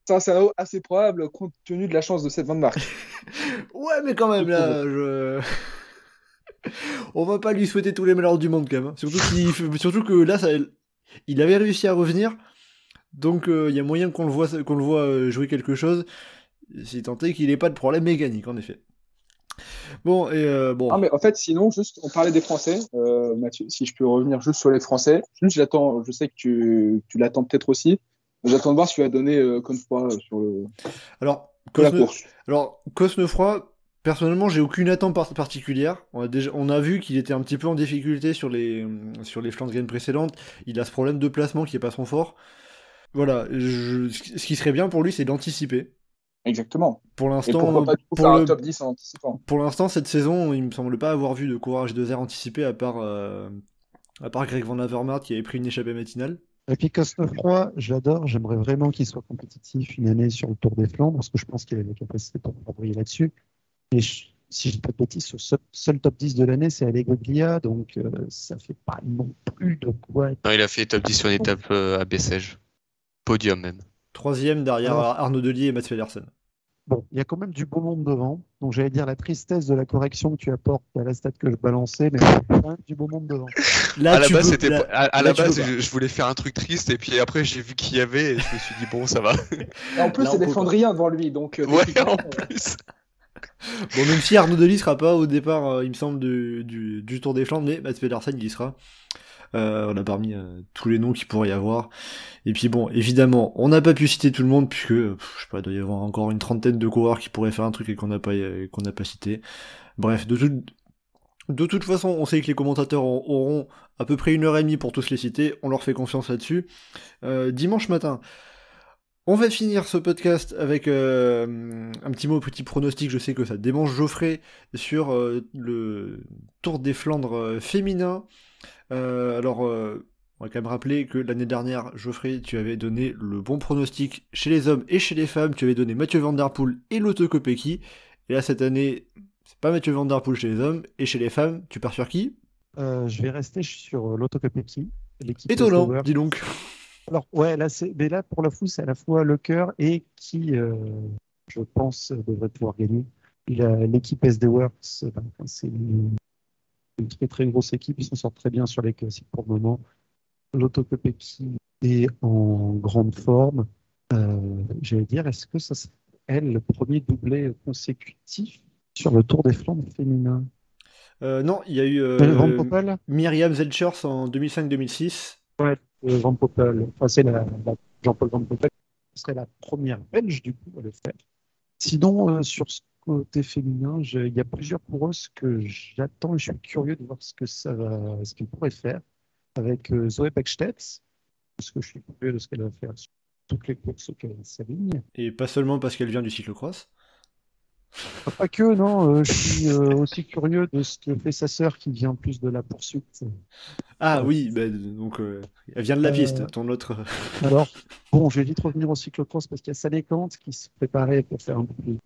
C'est un scénario assez probable compte tenu de la chance de cette Van Mark. Ouais, mais quand même, là, on va pas lui souhaiter tous les malheurs du monde, quand même. Hein. Surtout que là, il avait réussi à revenir. Donc, il y a moyen qu'on le voit jouer quelque chose. si tant est qu'il n'ait pas de problème mécanique, en effet. Bon, et bon. Ah, mais en fait, sinon, juste, on parlait des Français. Mathieu, si je peux revenir juste sur les Français. Juste, je sais que tu l'attends peut-être aussi. J'attends de voir ce qu'il va donner comme fois sur Alors, la course. Alors, Cosnefroy, personnellement, j'ai aucune attente particulière. On a vu qu'il était un petit peu en difficulté sur les Flandriennes précédentes. Il a ce problème de placement qui est pas son fort. Voilà, ce qui serait bien pour lui, c'est d'anticiper. Exactement. Pour Et l'instant, pourquoi pas du coup faire un top 10 en anticipant. pour l'instant, cette saison, il me semble pas avoir vu de courage de 2 anticipé à part Greg Van Avermaet qui avait pris une échappée matinale. Et puis Cosnefroy, j'adore, j'aimerais vraiment qu'il soit compétitif une année sur le Tour des Flandres, parce que je pense qu'il a la capacité pour briller là-dessus. Et si je dis pas de bêtises, ce seul top 10 de l'année, c'est Allegria, donc ça fait pas non plus de quoi. Non, il a fait top 10 sur une étape à Bessèges. Podium même. 3e derrière Arnaud Delis et Mats Pedersen. Bon, il y a quand même du beau monde devant. Donc j'allais dire la tristesse de la correction que tu apportes à la stat que je balançais, mais il y a quand même du beau monde devant. Là, à la base, je voulais faire un truc triste et puis après j'ai vu qu'il y avait et je me suis dit bon, ça va. Et en plus, c'est des Flandriens devant lui, donc. Ouais, en plus. Bon, même si Arnaud Delis sera pas au départ, il me semble, du Tour des Flandres, mais Mats Pedersen, il y sera. On a parmi tous les noms qu'il pourrait y avoir. Et puis bon, évidemment, on n'a pas pu citer tout le monde puisque, je sais pas, il doit y avoir encore une trentaine de coureurs qui pourraient faire un truc et qu'on n'a pas cité. Bref, de toute façon, on sait que les commentateurs auront à peu près 1h30 pour tous les citer. On leur fait confiance là-dessus. Dimanche matin, on va finir ce podcast avec un petit pronostic. Je sais que ça démange Geoffrey sur le Tour des Flandres féminin. Alors, on va quand même rappeler que l'année dernière, Geoffrey, tu avais donné le bon pronostic chez les hommes et chez les femmes. Tu avais donné Mathieu Van Der Poel et Lotto Kopecky. Et là, cette année, c'est pas Mathieu Van Der Poel chez les hommes. Et chez les femmes, tu pars sur qui ? Je vais rester sur Lotto Kopecky. Étonnant, dis donc. Alors, ouais, mais là, pour la fou, c'est à la fois le cœur et qui, je pense, devrait pouvoir gagner. L'équipe SD Works, c'est une très très grosse équipe, ils s'en sortent très bien sur les classiques pour le moment. Lotto Kopecky est en grande forme. J'allais dire, est-ce que ça serait elle le premier doublé consécutif sur le Tour des Flandres féminin? Non, il y a eu Myriam Zelchers en 2005-2006. Ouais, Van Poppel. Enfin, c'est Jean-Paul Van Poppel. Ce serait la première belge du coup à le faire. Sinon, sur ce côté féminin, il y a plusieurs coureuses que j'attends et je suis curieux de voir ce qu'elles pourraient faire avec Zoé Bäckstedt, parce que je suis curieux de ce qu'elle va faire sur toutes les courses auxquelles elle s'aligne. Et pas seulement parce qu'elle vient du cyclocross. Pas que, non. Je suis aussi curieux de ce que fait sa sœur qui vient plus de la poursuite. Ah oui, donc elle vient de la piste, ton autre. Alors, bon, je vais vite revenir au cyclocross parce qu'il y a Salekante qui se préparait pour faire un peu plus.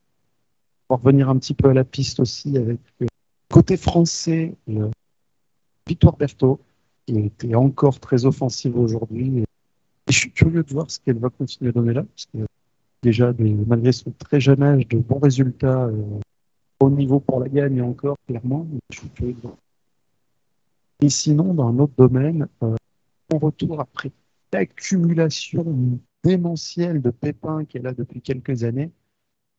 Pour revenir un petit peu à la piste aussi avec côté français, Victoire Berthaud, qui était encore très offensive aujourd'hui. Et je suis curieux de voir ce qu'elle va continuer à donner là, parce que déjà, malgré son très jeune âge, de bons résultats au niveau pour la gagne encore, clairement. Je suis curieux de voir. Et sinon, dans un autre domaine, on retourne après l'accumulation démentielle de pépins qu'elle a depuis quelques années,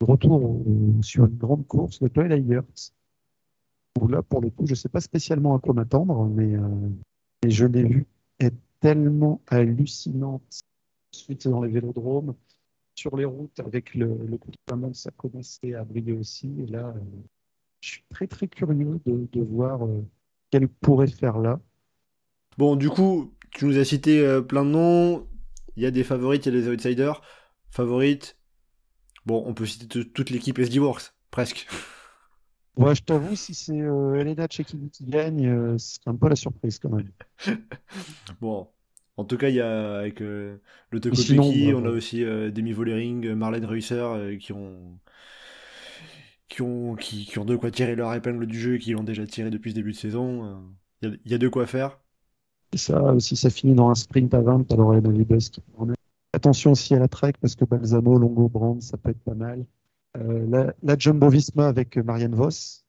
retour sur une grande course de Twilight Years. Où là, pour le coup, je ne sais pas spécialement à quoi m'attendre, mais je l'ai vue être tellement hallucinante. Ensuite, dans les vélodromes, sur les routes, avec le coup de main, ça commençait à briller aussi. Et là, je suis très très curieux de voir qu'elle pourrait faire là. Bon, du coup, tu nous as cité plein de noms. Il y a des favorites, il y a des outsiders. Favorites, bon, on peut citer toute l'équipe SD Works, presque. Ouais, je t'avoue, si c'est Elena Tchekini qui gagne, c'est un peu la surprise quand même. Bon, en tout cas, il y a avec le Kopecky, on a aussi Demi Vollering, Marlène Reusser qui ont de quoi tirer leur épingle du jeu et qui l'ont déjà tiré depuis ce début de saison. Il y a de quoi faire. Et ça, si ça finit dans un sprint à 20, alors il y a David Buss qui peut en être. Attention aussi à la Trek parce que Balsamo, Longo, Brand, ça peut être pas mal. La Jumbo-Visma avec Marianne Vos,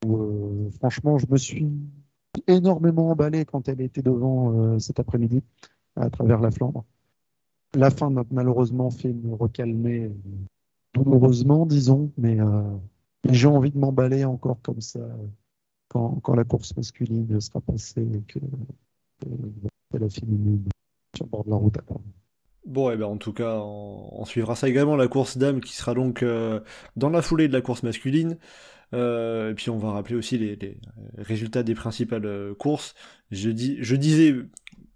où franchement, je me suis énormément emballé quand elle était devant cet après-midi à travers la Flandre. La fin m'a malheureusement fait me recalmer douloureusement, disons, mais j'ai envie de m'emballer encore comme ça quand la course masculine sera passée et que la féminine sur le bord de la route attend. Bon, et ben en tout cas, on suivra ça également, la course dames qui sera donc dans la foulée de la course masculine. Et puis on va rappeler aussi les résultats des principales courses. Je disais,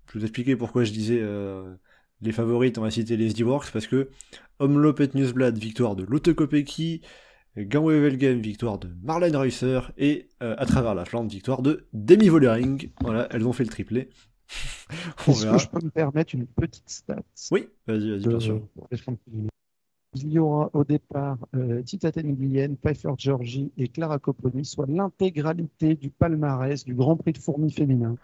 je vous expliquais pourquoi je disais les favorites, on va citer les SD-Works, parce que Omloop et Newsblad, victoire de Lotte Kopecky, Ganwevelgem, victoire de Marlene Reusser, et à travers la Flandre, victoire de Demi Vollering. Voilà, elles ont fait le triplé. Est-ce que je peux me permettre une petite stat? Oui, vas-y, bien sûr. Il y aura au départ Tita Tenguyen, Pfeiffer Georgie et Clara Copponi, soit l'intégralité du palmarès du Grand Prix de Fourmi féminin.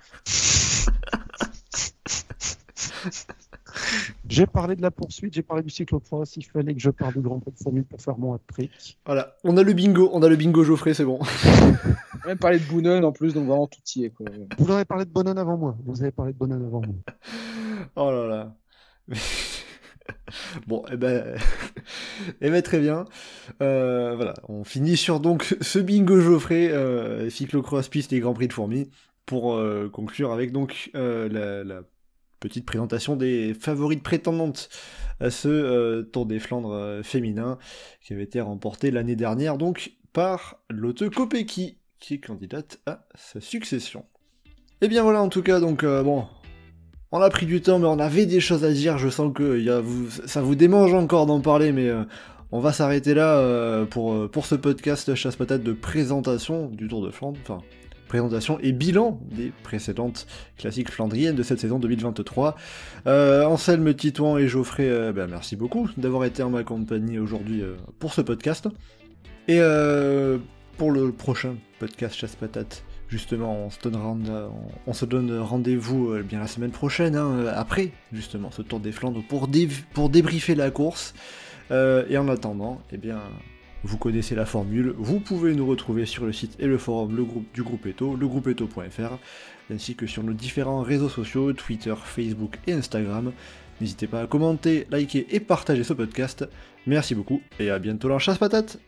J'ai parlé de la poursuite, j'ai parlé du cyclocross, il fallait que je parle du Grand Prix de Fourmi pour faire mon hat-trick. Voilà, on a le bingo Geoffrey, c'est bon. On a même parlé de Boonen en plus, donc vraiment tout y est, quoi. Vous avez parlé de Boonen avant moi. Oh là là. Bon, eh ben très bien. Voilà, on finit sur donc ce bingo Geoffrey, cyclocross piste et Grand Prix de Fourmi, pour conclure avec donc la petite présentation des favorites prétendantes à ce Tour des Flandres féminin, qui avait été remporté l'année dernière donc par Lotte Kopecky, qui est candidate à sa succession. Et bien voilà, en tout cas, donc bon, on a pris du temps, mais on avait des choses à dire. Je sens que ça vous démange encore d'en parler, mais on va s'arrêter là pour ce podcast Chasse Patate de présentation du Tour de Flandre, enfin présentation et bilan des précédentes classiques flandriennes de cette saison 2023. Anselme, Titouan et Geoffrey, merci beaucoup d'avoir été en ma compagnie aujourd'hui pour ce podcast. Et pour le prochain podcast Chasse Patate, justement, on se donne rendez-vous bien la semaine prochaine, après justement ce Tour des Flandres, pour débriefer la course. Et en attendant, eh bien, vous connaissez la formule, vous pouvez nous retrouver sur le site et le forum du groupe Eto, legroupeeto.fr, ainsi que sur nos différents réseaux sociaux, Twitter, Facebook et Instagram. N'hésitez pas à commenter, liker et partager ce podcast. Merci beaucoup et à bientôt dans Chasse Patate.